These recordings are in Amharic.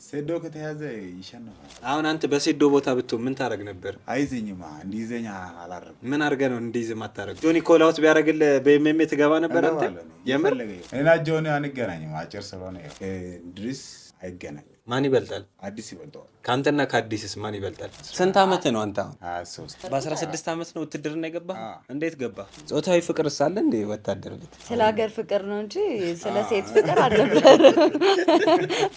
ሴዶ ከተያዘ ይሸነፋል። አሁን አንተ በሴዶ ቦታ ብትሆን ምን ታረግ ነበር? አይዘኝማ እንዲይዘኝ አላረኩም። ምን አድርገህ ነው እንዲይዝ ማታረግ? ጆኒ ኮላውት ቢያደርግልህ በኤምኤምኤ ትገባ ነበር አንተ? የምር እኔና ጆኒ አንገናኝም። አጭር ስለሆነ ድሪስ አይገናኝም። ማን ይበልጣል? አዲስ ይበልጠዋል። ከአንተና ከአዲስስ ማን ይበልጣል? ስንት አመት ነው አንተ አሁን? 23 በ16 አመት ነው ውትድርና የገባ? እንዴት ገባ? ጾታዊ ፍቅር ሳለ እንዴ ወታደር ቤት? ስለ ሀገር ፍቅር ነው እንጂ ስለ ሴት ፍቅር አልነበረም።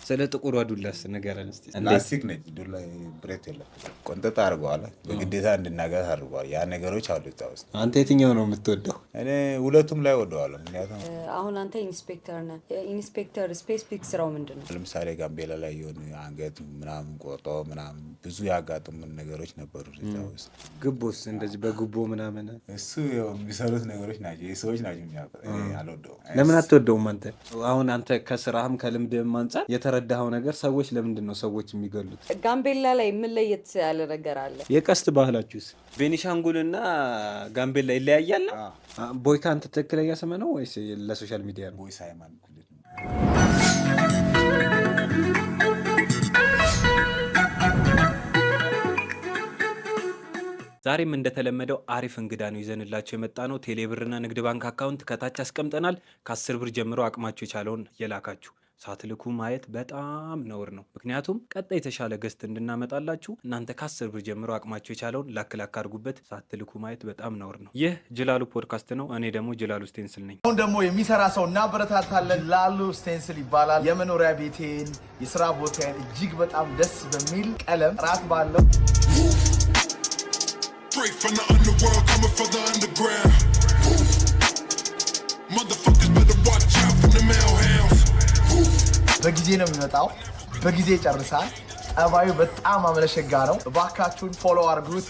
ስለ ጥቁር ዱላስ ንገረን እስቲ። ላስቲክ ነች ዱላ፣ ብረት የለም። ቆንጠጥ አድርገዋል። በግዴታ እንድናገር አድርገዋል። ያ ነገሮች አሉ እዛ ውስጥ። አንተ የትኛው ነው የምትወደው? እኔ ሁለቱም ላይ ወደዋለሁ። ምክንያቱም አሁን አንተ ኢንስፔክተር ነህ። ኢንስፔክተር ስፔሲፊክ ስራው ምንድን ነው? ለምሳሌ ጋምቤላ ላይ የሆነ አንገት ምናምን ቆርጦ ምናምን ብዙ ያጋጥሙን ነገሮች ነበሩ እዛ ውስጥ። ግቦስ እንደዚህ በግቦ ምናምን እሱ የሚሰሩት ነገሮች ናቸው፣ የሰዎች ናቸው የሚያውቁት። አልወደውም። ለምን አትወደውም አንተ? አሁን አንተ ከስራህም ከልምድህም አንጻር የተረዳኸው ነገር ሰዎች ለምንድን ነው ሰዎች የሚገሉት? ጋምቤላ ላይ ምን ለየት ያለ ነገር አለ? የቀስት ባህላችሁስ? ቤኒሻንጉልና ጋምቤላ ይለያያል? ቦይካ አንተ ትክክለኛ ስም ነው ወይስ ለሶሻል ሚዲያ ነው? ቦይስ ሃይማኖት ኩልት ነው። ዛሬም እንደተለመደው አሪፍ እንግዳ ነው ይዘንላቸው የመጣ ነው። ቴሌብርና ንግድ ባንክ አካውንት ከታች አስቀምጠናል። ከ10 ብር ጀምሮ አቅማችሁ የቻለውን የላካችሁ ሳትልኩ ማየት በጣም ነውር ነው። ምክንያቱም ቀጣይ የተሻለ ገስት እንድናመጣላችሁ እናንተ ከ10 ብር ጀምሮ አቅማችሁ የቻለውን ላክ አድርጉበት። ሳትልኩ ማየት በጣም ነውር ነው። ይህ ጅላሉ ፖድካስት ነው። እኔ ደግሞ ጅላሉ ስቴንስል ነኝ። አሁን ደግሞ የሚሰራ ሰው እናበረታታለን። ጅላሉ ስቴንስል ይባላል። የመኖሪያ ቤቴን የስራ ቦታዬን እጅግ በጣም ደስ በሚል ቀለም ጥራት ባለው Straight from the underworld, coming from the underground. Motherfuckers better watch out from the mailhounds. በጊዜ ነው የሚመጣው፣ በጊዜ ይጨርሳል። ጠባዩ በጣም አመለሸጋ ነው። እባካችሁን ፎሎ አድርጉት።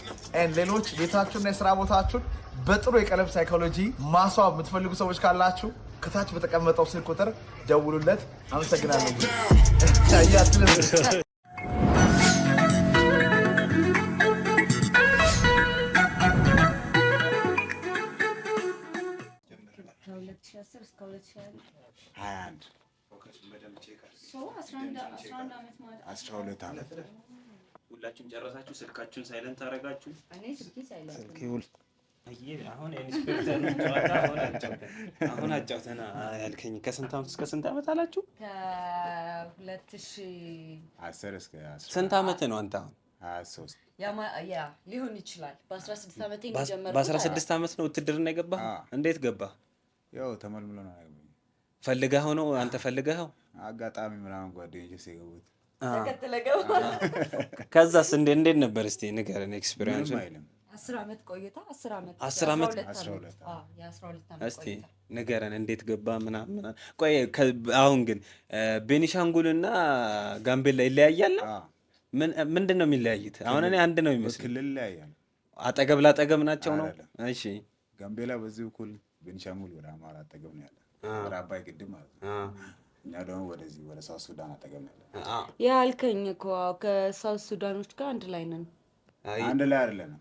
ሌሎች ቤታችሁና የስራ ቦታችሁን በጥሩ የቀለም ሳይኮሎጂ ማስዋብ የምትፈልጉ ሰዎች ካላችሁ ከታች በተቀመጠው ስልክ ቁጥር ደውሉለት። አመሰግናለሁ። ሁላችሁም ጨረሳችሁ? ስልካችሁን ሳይለንት አደረጋችሁ? አሁን አጫውተና ያልከኝ ከስንት ዓመት እስከ ስንት ዓመት አላችሁ? ከ2010 እስከ ስንት ዓመት ነው አንተ አሁን? 23 ያ ሊሆን ይችላል። በ16 ዓመት የጀመረው። በ16 ዓመት ነው ውትድርና የገባህ? እንዴት ገባህ? ያው ተመልምሎ ነው ያገኘው። ፈልገኸው ነው አንተ? ፈልገኸው? አጋጣሚ ምናምን ጓደኞቼ ሲገቡት ተከትለ ገባ። ከዛስ እንዴት ነበር? እስቲ ንገረን ኤክስፒሪየንስ። 10 ዓመት ቆይታ 10 ዓመት 12 ዓመት እስቲ ንገረን እንዴት ገባ ምናምን። ቆይ አሁን ግን ቤኒሻንጉልና ጋምቤላ ይለያያል ነው? ምንድን ነው የሚለያዩት? አሁን እኔ አንድ ነው የሚመስለው። ክልል ይለያያል። አጠገብ ላጠገብ ናቸው ነው? እሺ ጋምቤላ በዚህ በኩል ቤኒሻንጉል ወደ አማራ አጠገብ ነው ያለ፣ ወደ አባይ ግድብ ማለት ነው። እኛ ደግሞ ወደዚህ ወደ ሳውት ሱዳን አጠገብ ነው ያለ። ያልከኝ እኮ ከሳውት ሱዳኖች ጋር አንድ ላይ ነን። አንድ ላይ አይደለም፣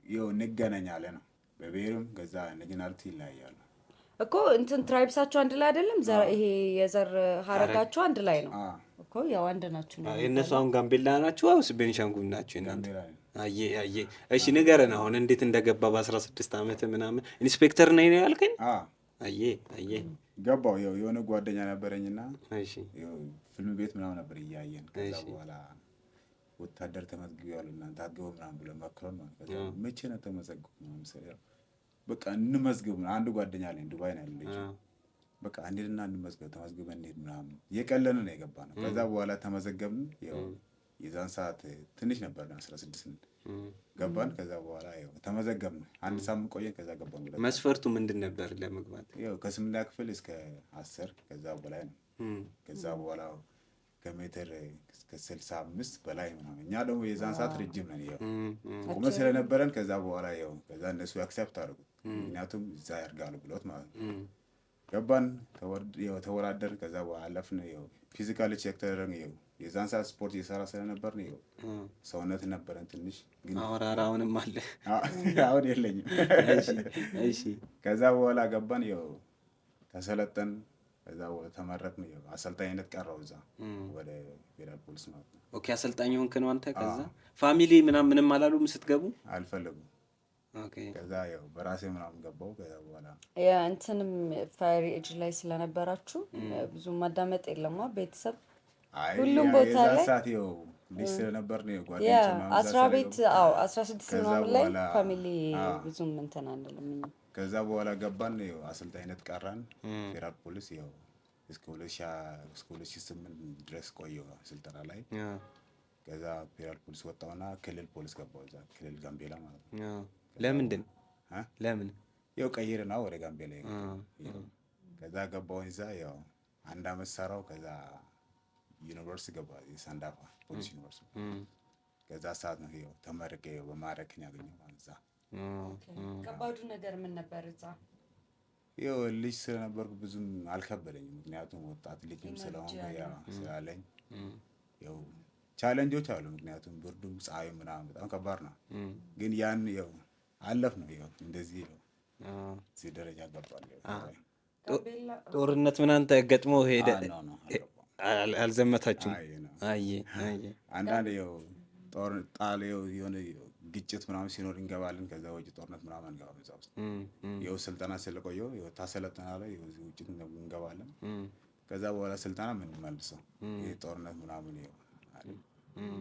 ይኸው እንገናኛለን ነው። በብሔርም ከዛ ናሽናሊቲ ይለያያሉ እኮ እንትን ትራይብሳቸው አንድ ላይ አይደለም። ይሄ የዘር ሀረጋቸው አንድ ላይ ነው እኮ፣ ያው አንድ ናችሁ ነው። የእነሱ አሁን ጋምቤላ ናችሁ ወይስ ቤኒሻንጉል ናችሁ እናንተ? አየ እሺ ንገረን አሁን እንዴት እንደገባ በ16 ዓመት ምናምን። ኢንስፔክተር ነኝ ነው ያልከኝ? አየ ገባው። የሆነ ጓደኛ ነበረኝና እሺ ፊልም ቤት ምናምን ነበር እያየን። ከዛ በኋላ ወታደር ተመዝግቤያለሁ እናንተ አገቡ ምናምን ብሎ መክሮን ነው። ከዛ መቼ ነው ተመዘግኩ ምናምን ስለው በቃ እንመዝግብ ነው። አንድ ጓደኛ አለኝ ዱባይ ነው ያለችው። በቃ እንዴትና እንመዝገብ ተመዝግበን እንሄድ ምናምን እየቀለለ ነው የገባነው። ከዛ በኋላ ተመዘገብን። የዛን ሰዓት ትንሽ ነበር 16 ገባን። ከዛ በኋላ ተመዘገብን። አንድ ሳምንት ቆየን። ከዛ ገባን። መስፈርቱ ምንድን ነበር ለመግባት? ከ8ኛ ክፍል እስከ 10 ከዛ በላይ ነው። ከዛ በኋላ ከሜትር እስከ 65 በላይ ምናምን። እኛ ደግሞ የዛን ሰዓት ረጅም ነን ቁመት ስለነበረን ከዛ በኋላ ከዛ እነሱ አክሰፕት አደረጉት። ምክንያቱም እዛ ያርጋሉ ብሎት ማለት ነው። ገባን፣ ተወዳደርን። ከዛ በኋላ አለፍን። ፊዚካሊ ቼክ ተደረግን። የዛን ሰዓት ስፖርት እየሰራ ስለነበር ነው ሰውነት ነበረን ትንሽ። ግን አሁንም አለ፣ አሁን የለኝም። እሺ ከዛ በኋላ ገባን፣ ተሰለጠን። ከዛ ተመረቅን። አሰልጣኝነት ቀረው እዛ ወደ ፌደራል ፖሊስ ማለት ነው። ኦኬ አሰልጣኝ ሆንክ ነው አንተ? ከዛ ፋሚሊ ምንም አላሉም ስትገቡ? አልፈለጉም። ኦኬ ከዛ ያው በራሴ ምናምን ገባው። ከዛ በኋላ እንትንም ፋየር ኤጅ ላይ ስለነበራችሁ ብዙ ማዳመጥ የለማ ቤተሰብ ሁሉም ቦታ ላይ ሰዓት ያው ልጅ ስለነበር ነው ጓደኞቼ ምናምን 16 ምናምን ላይ ፋሚሊ ብዙም እንትን አንልም። ከዛ በኋላ ገባን። ያው አሰልጣኝነት ቀራን ፌደራል ፖሊስ ያው እስከ 2008 ድረስ ቆየሁ ስልጠና ላይ። ከዛ ፌደራል ፖሊስ ወጣሁና ክልል ፖሊስ ገባሁ። እዛ ክልል ጋምቤላ ማለት ነው። ለምንድን ለምን? ያው ቀይርና ወደ ጋምቤላ ከዛ ገባሁ እዛ ያው 1 አመት ሰራው። ከዛ ዩኒቨርሲቲ ገባ የሳንዳፋ ፖሊስ ዩኒቨርሲቲ። ከዛ ሰዓት ነው ያው ተመረቄ በማረክን ያገኘው ማለት እዛ። ከባዱ ነገር ምን ነበር እዛ? ያው ልጅ ስለነበርኩ ብዙም አልከበደኝም፣ ምክንያቱም ወጣት ልጅም ስለሆነ ያው ስላለኝ ያው ቻሌንጆች አሉ። ምክንያቱም ብርዱም ፀሐዩ ምናምን በጣም ከባድ ነው። ግን ያን ያው አለፍ ነው ያው እንደዚህ ነው እዚህ ደረጃ ገባል። ጦርነት ምናምን ተገጥሞ ሄደ? አልዘመታችሁም? አንዳንድ ያው ጦር ጣል የሆነ ግጭት ምናምን ሲኖር እንገባለን። ከዛ ውጭ ጦርነት ምናምን እንገባለን። እዛ ውስጥ ያው ስልጠና ስለቆየው ያው ታሰለጥናለህ፣ ያው እዚህ ውጭ እንገባለን። ከዛ በኋላ ስልጠና ምን መልሰው ይሄ ጦርነት ምናምን ያው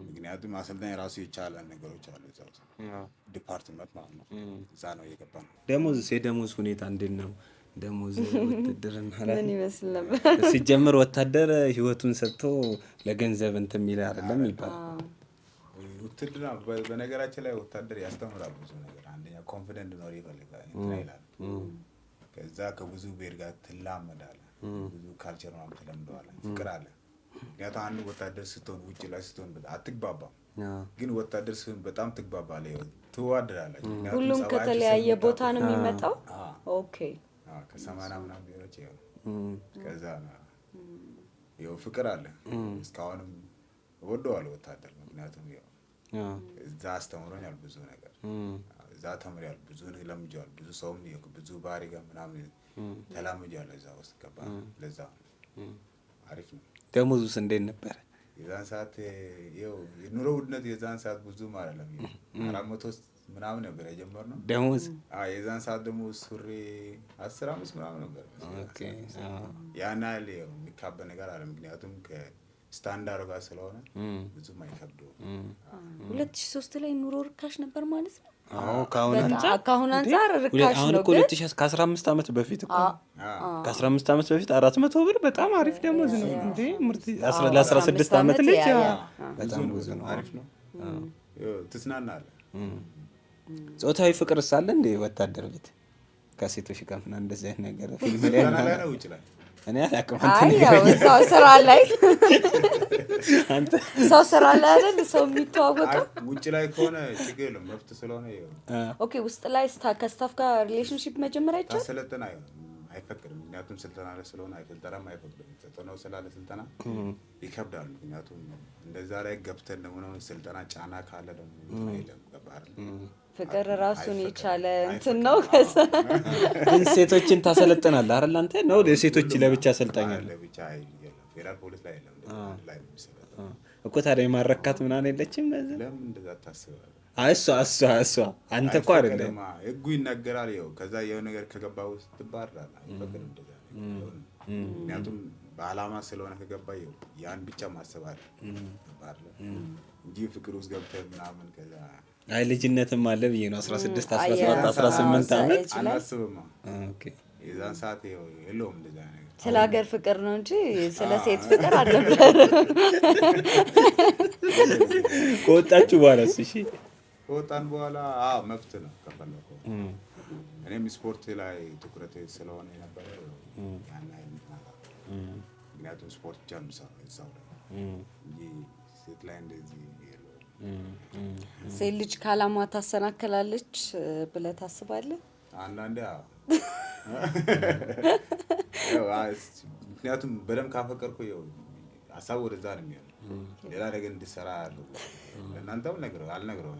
ምክንያቱም አሰልጣኝ ራሱ የቻለ ነገሮች አሉ እዛ ውስጥ ዲፓርትመንት ማለት ነው። እዛ ነው የገባን። የደሞዝ ሁኔታ እንዴት ነው? ደሞዝ ውትድርና ላይ ምን ይመስል ነበር? ሲጀምር ወታደር ህይወቱን ሰጥቶ ለገንዘብ እንትን የሚል አይደለም ይባላል። ውትድርና በነገራችን ላይ ወታደር ያስተምራል ብዙ ነገር። አንደኛ ኮንፊደንት ነው ይፈልጋል ይላል። ከዛ ከብዙ ብሔር ጋር ትላመዳለህ፣ ብዙ ካልቸር ምናምን ትለምደዋለህ፣ ፍቅር አለ። ምክንያቱም አንድ ወታደር ስትሆን ውጭ ላይ ስትሆን አትግባባም፣ ግን ወታደር ስትሆን በጣም ትግባባለህ፣ ትዋደዳለህ። ሁሉም ከተለያየ ቦታ ነው የሚመጣው። ኦኬ ከ80 ምናምን ብሔሮች ያው ከዛ ያው ፍቅር አለ። እስካሁንም እወደዋለሁ ወታደር፣ ምክንያቱም ያው እዛ አስተምሮኛል ብዙ ነገር። እዛ ተምሬያለሁ፣ ብዙ ነገር ለምጃለሁ። ብዙ ሰውም ብዙ ባህሪ ጋር ምናምን ተላምጃለሁ እዛ ውስጥ ገባ። ለዛ አሪፍ ነው። ደሞዙስ እንዴት ነበር? የዛን ሰዓት ያው የኑሮ ውድነት የዛን ሰዓት ብዙም አይደለም። 400 ምናምን ነበር የጀመርነው ደሞዝ። የዛን ሰዓት ደግሞ ሱሪ 15 ምናምን ነበር። ያን ያህል የሚካበድ ነገር አለ፣ ምክንያቱም ከስታንዳርድ ጋር ስለሆነ ብዙም አይከብደውም። 2003 ላይ ኑሮ ርካሽ ነበር ማለት ነው። አዎ ከአሁን አንፃር ርካሽ ነው። ግን ከ15 ዓመት በፊት እኮ ከ15 ዓመት በፊት 400 ብር በጣም አሪፍ ደሞዝ ነው እንዴ! ምርጥ ለ16 ዓመት ልጅ በጣም ብዙ ነው። አሪፍ ነው። ትዝናናለህ። ጾታዊ ፍቅር ሳለ እንዴ ወታደር ቤት ከሴቶች ጋር ምናምን እንደዚህ አይነት ነገር ፊልም ላይ ነው ይችላል። እኔ አላውቅም። ሰው ስራ ላይ ሰው ስራ ላይ አይደል ሰው የሚተዋወቀው። ውጭ ላይ ከሆነ ችግር የለም፣ መብት ስለሆነ ኦኬ። ውስጥ ላይ ከስታፍ ጋር ሪሌሽንሺፕ መጀመሪያ ይቻላል። ስልጠና አይፈቅድም፣ ምክንያቱም ስልጠና ላይ ስለሆነ ስልጠናም አይፈቅድም። ስልጠናው ስላለ ስልጠና ይከብዳል። ምክንያቱም እንደዛ ላይ ገብተን ደግሞ ነው ስልጠና ጫና ካለ ደግሞ አይለም ገባር ፍቅር ራሱን የቻለ እንትን ነው። ግን ሴቶችን ታሰለጥናለህ አይደል አንተ? ነው ለሴቶች ለብቻ አሰልጣኛለህ? ለብቻ አይደለም፣ ፌደራል ፖሊስ ላይ አይደለም ላይ የሚሰለጠነው እኮ። ታዲያ የማረካት ምናምን የለችም? ለምን እንደዛ ታስባለህ? እሷ አንተ እኮ አይደለም ህጉ ይናገራል። ይኸው ከዛ የሆነ ነገር ከገባ ውስጥ ትባረራለህ። አይፈቅድም እንደዛ ነው። ምክንያቱም በአላማ ስለሆነ ከገባ ይኸው ያን ብቻ ማሰብ አለ እንጂ ፍቅር ውስጥ ገብተህ ምናምን ከዛ አይ ልጅነትም አለ ብዬ ነው። 16 17 18 ዓመት አላስብማ። የዛን ሰዓት የለውም እንደዛ ነገር። ስለ ሀገር ፍቅር ነው እንጂ ስለ ሴት ፍቅር አልነበረ። ከወጣችሁ በኋላ እሺ፣ ከወጣን በኋላ መፍት ነው ከፈለከው። እኔም ስፖርት ላይ ትኩረት ስለሆነ የነበረ ያን አይነት ምክንያቱም ስፖርት ብቻ ነው እዛው ላይ እንጂ ሴት ላይ እንደዚህ ሴት ልጅ ካላማ ታሰናክላለች ብለህ ታስባለህ? አንዳንዴ ምክንያቱም በደንብ ካፈቀርኩ ሀሳብ ወደዛ ነው የሚሆነው። ሌላ ነገር እንድሰራ ያለው እናንተም አልነግረው።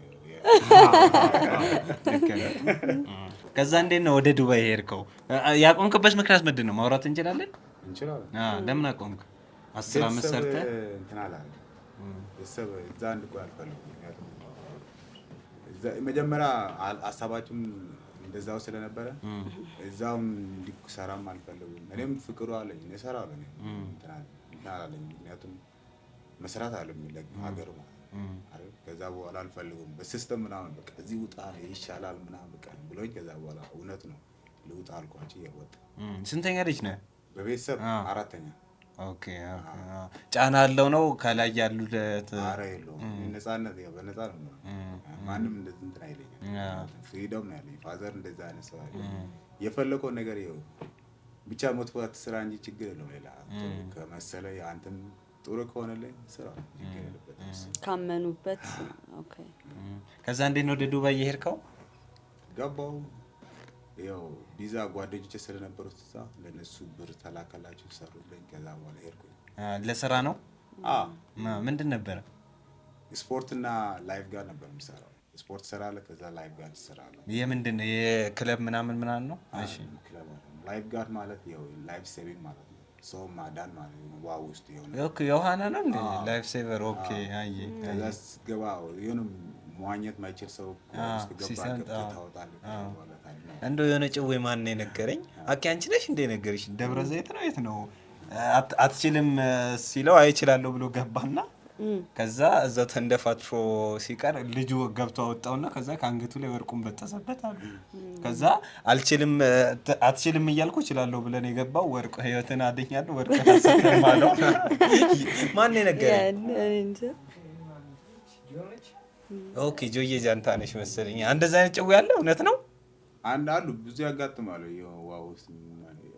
ከዛ እንዴት ነው ወደ ዱባይ ሄድከው? ያቆምክበት ምክንያት ምንድን ነው? ማውራት እንችላለን? እንችላለን። ለምን አቆምክ? 10 ዓመት ሰርተህ እንትን አላለም። ቤተሰብ እዛ እንድቆይ አልፈልግም። ምክንያቱም መጀመሪያ ሀሳባችን እንደዛው ስለነበረ እዛውም እንዲሰራም አልፈልግም። እኔም ፍቅሩ አለኝ እሰራለሁ እንትን አላለኝ። ምክንያቱም መስራት አለ የሚለኝ ሀገር ማለት አይደል። ከዛ በኋላ አልፈልግም በሲስተም ምናምን በቃ እዚህ ውጣ ይሻላል ምናምን በቃ ብሎኝ ከዛ በኋላ እውነት ነው ልውጣ አልኳቸው። እየወጣ ስንተኛ ልጅ ነህ? በቤተሰብ አራተኛ። ኦኬ ጫና አለው ነው ከላይ ያሉት? ኧረ የለውም ነፃነት ያው በነፃ ነው። ማንም እንደዚህ እንትን አይለኝም። ፍሪደም ነው ያለኝ። ፋዘር እንደዛ አይነት ሰው አይደለም። የፈለከው ነገር ይኸው ብቻ መጥፎ አትስራ እንጂ ችግር የለውም። ሌላ ከመሰለ አንተም ጥሩ ከሆነልኝ ስራ ችግር የለበትም ካመኑበት። ኦኬ ከዛ እንዴት ነው ወደ ዱባይ የሄድከው? ገባው ያው ቪዛ ጓደኞቼ ስለነበሩት እዛ ለነሱ ብር ተላከላቸው ሰሩልኝ። ከዛ በኋላ ሄድኩኝ። ለስራ ነው? ምንድን ነበረ? ስፖርትና ላይፍ ጋር ነበር የምሰራው። ስፖርት እሰራለሁ፣ ከዛ ላይፍ ጋር እሰራለሁ። የምንድን ነው የክለብ ምናምን ነው? እሺ ክለብ ላይፍ ጋር ማለት ያው ላይፍ ሴቪንግ ማለት ነው። ሰው ማዳን ማለት ነው። ዋው ውስጥ የሆነ ኦኬ የውሃና ነው እንዴ? ላይፍ ሴቨር። ኦኬ አይ ከዛ ስገባ የሆነ መዋኘት ማይችል ሰው ውስጥ ገባ ታወጣለህ። እንደው የሆነ ጭዌ ማን ነው የነገረኝ? አኪ አንቺ ነሽ እንደ ነገርሽ? ደብረ ዘይት ነው የት ነው አትችልም ሲለው አይችላለሁ ብሎ ገባና ከዛ እዛው ተንደፋትፎ ሲቀር ልጁ ገብቶ አወጣውና ከዛ ከአንገቱ ላይ ወርቁን በጠሰበት አሉ። ከዛ አትችልም እያልኩ እችላለሁ ብለን የገባው ወርቁ ህይወትን አድኛለሁ ወርቁ ታሰከም አለው። ማን ነው የነገረኝ? ኦኬ ጆዬ ጃንታ ነሽ መሰለኝ። እንደዛ አይነት ጭዌ ያለ እውነት ነው? አንድ አሉ ብዙ ያጋጥማሉ። ዋው ውስጥ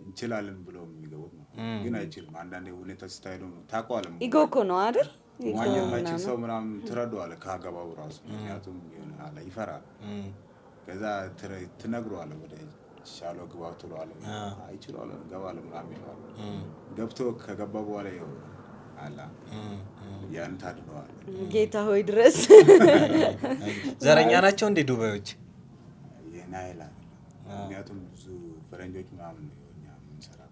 እንችላለን ብለው የሚገቡት ነው ግን አይችልም። አንዳንዴ ሁኔታ ስታይሉ ታውቀዋለህ። ኢጎ እኮ ነው አይደል? መዋኘት ማይችል ሰው ምናምን ትረዳዋለህ ካገባው ራሱ። ምክንያቱም ይሆናል ይፈራል። ከዛ ትነግረዋለህ ወደ ሻለው ግባ ትለዋለህ። አይችለዋለህ ገባለህ ምናምን ይለዋለህ። ገብቶ ከገባ በኋላ ይኸው አላ ያን ታድነዋለህ። ጌታ ሆይ ድረስ ዘረኛ ናቸው እንዴ ዱባዮች? የናይል ምክንያቱም ብዙ ፈረንጆች ምናምን ነው እኛ የምንሰራው።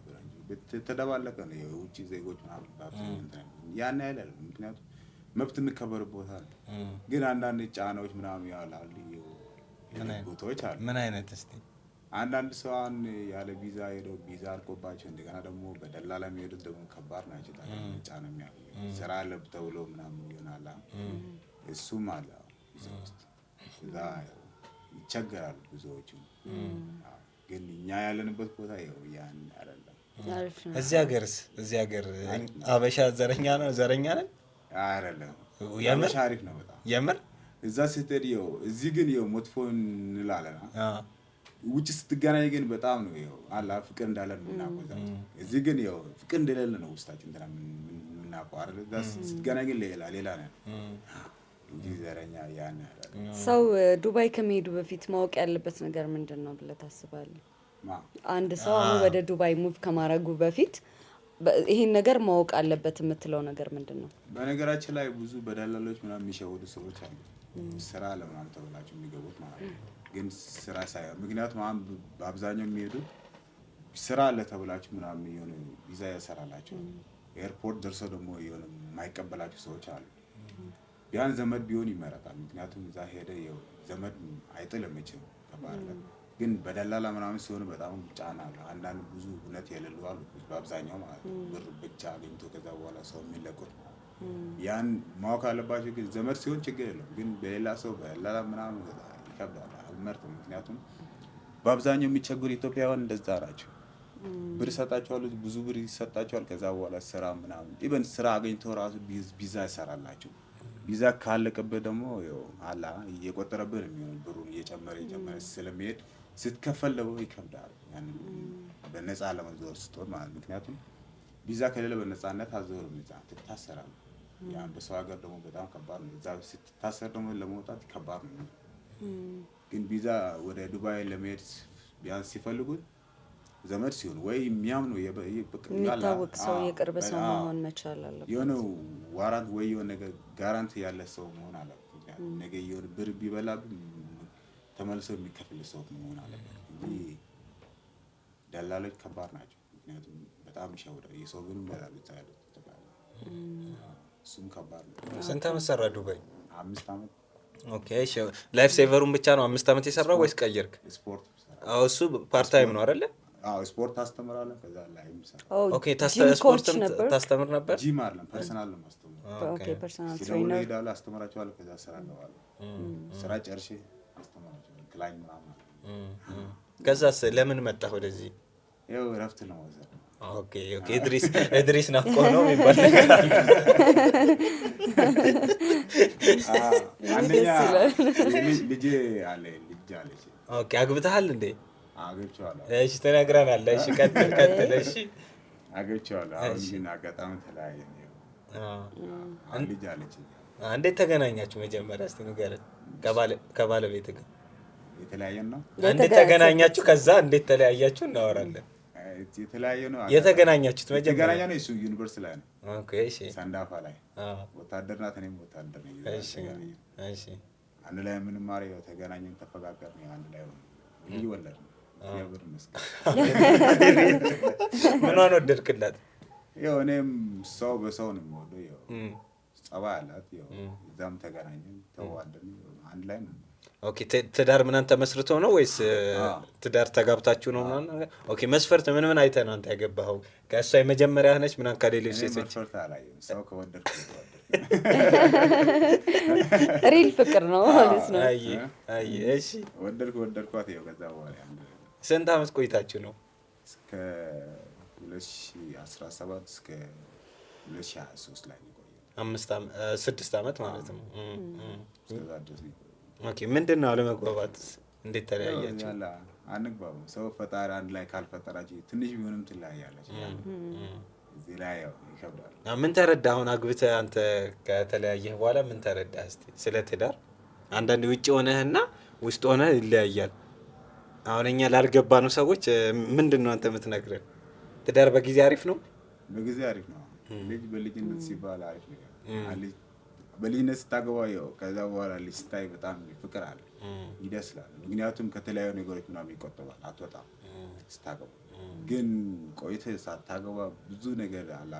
ፈረንጆች ተደባለቀ ነው የውጭ ዜጎች ምናምን በአብዛኛው ያን አይደለም። ምክንያቱም መብት የሚከበርበት ቦታ ነው። ግን አንዳንድ ጫናዎች ምናምን ያላሉ ቦታዎች አሉ። ምን አይነት እስቲ? አንዳንድ ሰው ያለ ቪዛ ሄደው ቪዛ አልቆባቸው እንደገና ደግሞ በደላላ የሚሄዱት ደግሞ ከባድ ናቸው። ጫና የሚያደርጉ ስራ አለ ተብሎ ምናምን ይሆናል። እሱም አለ እዛ ውስጥ እዛ ይቸገራሉ ብዙዎቹ። ግን እኛ ያለንበት ቦታ ይኸው ያን አይደለም። እዚህ ሀገር አበሻ ዘረኛ ነው? ዘረኛ ነን አይደለም። የምር አሪፍ ነው በጣም የምር። እዛ ስትሄድ ይኸው እዚህ ግን ይኸው መጥፎ እንላለን። ውጭ ስትገናኝ ግን በጣም ነው ይኸው አላ ፍቅር እንዳለ ነው የምናውቀው። እዚህ ግን ይኸው ፍቅር እንደሌለ ነው ውስጣችን እንትና የምናውቀው አይደል? እዛ ስትገናኝ ግን ሌላ ነው እንጂ ዘረኛ ያን አይደለም። ሰው ዱባይ ከመሄዱ በፊት ማወቅ ያለበት ነገር ምንድን ነው ብለህ ታስባለህ? አንድ ሰው አሁን ወደ ዱባይ ሙቭ ከማድረጉ በፊት ይሄን ነገር ማወቅ አለበት የምትለው ነገር ምንድን ነው? በነገራችን ላይ ብዙ በደላሎች ምናምን የሚሸወዱ ሰዎች አሉ። ስራ ለምናምን ተብላቸው የሚገቡት ማለት ነው። ግን ስራ ሳይሆን ምክንያቱም አሁን በአብዛኛው የሚሄዱት ስራ አለ ተብላችሁ ምናምን የሆነ ቪዛ ያሰራላቸው ኤርፖርት ደርሰው ደግሞ የሆነ የማይቀበላቸው ሰዎች አሉ። ቢያንስ ዘመድ ቢሆን ይመረጣል። ምክንያቱም እዛ ሄደ ዘመድ አይጥልም መቼም ከባድ። ግን በደላላ ምናምን ሲሆን በጣም ጫና አለ። አንዳንድ ብዙ እውነት የሌሉ አሉ በአብዛኛው ማለት ነው። ብር ብቻ አግኝቶ ከዛ በኋላ ሰው የሚለቁት ያን ማወቅ አለባቸው። ግን ዘመድ ሲሆን ችግር የለም። ግን በሌላ ሰው በደላላ ምናምን ይከብዳል። አልመርጥም። ምክንያቱም በአብዛኛው የሚቸገሩ ኢትዮጵያውያን እንደዛ ናቸው። ብር ይሰጣቸዋል፣ ብዙ ብር ይሰጣቸዋል። ከዛ በኋላ ስራ ምናምን ኢቨን ስራ አገኝተው ራሱ ቪዛ ይሰራላቸው። ቪዛ ካለቀበት ደግሞ ያው አላ እየቆጠረብህ ነው የሚሆነው። ብሩን እየጨመረ ስለሚሄድ ስትከፈል ደግሞ ይከብዳል። ያን በነፃ ለመዞር ስትሆን ማለት ምክንያቱም ቪዛ ከሌለ በነፃነት አዞርም እዛ ትታሰራለህ። ያን በሰው ሀገር ደግሞ በጣም ከባድ ነው። እዛ ስትታሰር ደግሞ ለመውጣት ከባድ ነው። ግን ቪዛ ወደ ዱባይ ለመሄድ ቢያንስ ሲፈልጉት ዘመድ ሲሆን ወይ የሚያምኑ የሚታወቅ ሰው የቅርብ ሰው መሆን መቻል አለበት። የሆነ ዋራንት ወይ የሆነ ነገር ጋራንቲ ያለ ሰው መሆን አለበት። ነገ የሆነ ብር ቢበላብህ ተመልሰው የሚከፍል ሰው መሆን አለበት እንጂ ደላሎች ከባድ ናቸው። ምክንያቱም በጣም ይሸውዳል። የሰው ግን በጣም ይታያል። እሱም ከባድ ነው። ስንት ዓመት ሰራ ዱባይ? 5 ዓመት። ኦኬ እሺ። ላይፍ ሴቨሩን ብቻ ነው 5 ዓመት የሰራው ወይስ ቀየርክ? ስፖርት እሱ ፓርት ታይም ነው አይደለ? ስፖርት አስተምራለሁ። ከዛ ላይ ምሰራ። ኦኬ ስፖርትም ታስተምር ነበር? ጂም አይደለም ፐርሰናል ነው ማስተምረው። ኦኬ ፐርሰናል ትሬነር ትሬነር ሄዳለሁ፣ አስተምራቸዋለሁ። ከዛ ስራ ገባለሁ። ስራ ጨርሼ አስተምራቸዋለሁ። ክላኝ ምናምን። ከዛስ ለምን መጣህ ወደዚህ? ያው እረፍት ነው ወዘር። ኦኬ እድሪስ ናፍቆ ነው የሚባል ነገር አለ። አንደኛ ልጅ አለች። ኦኬ አግብተሃል እንዴ? አግብቼዋለሁ። እሺ ትነግረናለህ። እሺ ቀጥል። እሺ አግብቼዋለሁ። አሁን ግን አጋጣሚ ተለያየን። ልጅ አለች። እንዴት ተገናኛችሁ መጀመሪያ እስቲ ንገረን። ከባለቤትህ ጋር የተለያየን ነው? እንዴት ተገናኛችሁ? ከዛ እንዴት ተለያያችሁ እናወራለን። የተለያየ ነው። የተገናኛችሁት መጀመሪያ? የተገናኘ ነው እሱ ዩኒቨርሲቲ ላይ ነው። ኦኬ እሺ። ሰንዳፋ ላይ ወታደር ናት፣ እኔም ወታደር ነኝ። እሺ። አንድ ላይ የምንማር ያው ተገናኘን፣ ተፈቃቀርን፣ አንድ ላይ ሆነ ልጅ ወለድን። እግዚአብሔር ይመስገን። ምኗን ወደድክላት? ያው እኔም ሰው በሰው ነው የምወደው። ያው ጸባይ አላት። ያው እዛም ተገናኘን፣ ተዋደድን፣ አንድ ላይ ነው። ኦኬ ትዳር ምናምን ተመስርቶ ነው ወይስ ትዳር ተጋብታችሁ ነው ምናምን? ኦኬ መስፈርት ምን አይተህ ነው አንተ ያገባኸው? ከእሷ የመጀመሪያ ነች ምናምን ከሌሎች ሴቶች? መስፈርት አላየሁም። ሰው ከወደድኩ ሪል ፍቅር ነው ማለት ነው። አይ እሺ ወደድኳት። ይኸው ከዛ በኋላ ስንት ዓመት ቆይታችሁ ነው? እስከ 2017 እስከ 2023 ላይ ነው የቆየው። 6 ዓመት ማለት ነው። እስከዛ ድረስ ነው። ኦኬ ምንድን ነው አለመግባባት? እንዴት ተለያያችሁ? አንግባባም። ሰው ፈጣሪ አንድ ላይ ካልፈጠራችሁ ትንሽ ቢሆንም ትለያያለች። እዚህ ላይ ያው ይከብዳል። ምን ተረዳህ አሁን አግብተህ አንተ ከተለያየህ በኋላ ምን ተረዳህ እስቲ ስለ ትዳር? አንዳንድ ውጭ ሆነህና ውስጥ ሆነህ ይለያያል። አሁን እኛ ላልገባነው ሰዎች ምንድን ነው አንተ የምትነግረን? ትዳር በጊዜ አሪፍ ነው? በጊዜ አሪፍ ነው። ልጅ በልጅነት ሲባል አሪፍ ነው። በልጅነት ስታገባ ያው ከዛ በኋላ ልጅ ስታይ በጣም ፍቅር አለ፣ ይደስላል። ምክንያቱም ከተለያዩ ነገሮች ምናምን ይቆጠባል፣ አትወጣም ስታገባ። ግን ቆይተህ ሳታገባ ብዙ ነገር አለ።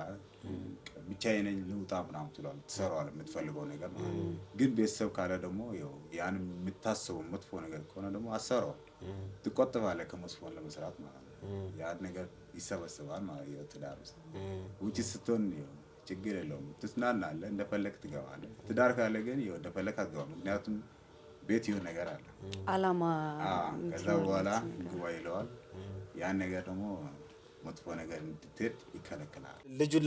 ብቻዬን ነኝ ልውጣ ምናምን ትላለህ፣ ትሰራዋለህ የምትፈልገው ነገር ማለት ነው። ግን ቤተሰብ ካለ ደግሞ ያው ያን የምታስበው መጥፎ ነገር ከሆነ ደግሞ አሰራው ትቆጥባለህ ከመጥፎ ለመስራት ማለት ነው። ያን ነገር ይሰበስባል ማለት ነው። ትዳር ውስጥ ውጪ ስትሆን ችግር የለውም፣ ትዝናናለህ፣ እንደፈለክ ትገባለህ። ትዳር ካለ ግን ይኸው እንደፈለክ አትገባም። ምክንያቱም ቤት ይሁን ነገር አለ፣ አላማ። ከዛ በኋላ ግባ ይለዋል። ያን ነገር ደግሞ መጥፎ ነገር እንድትሄድ ይከለክላል። ልጅህን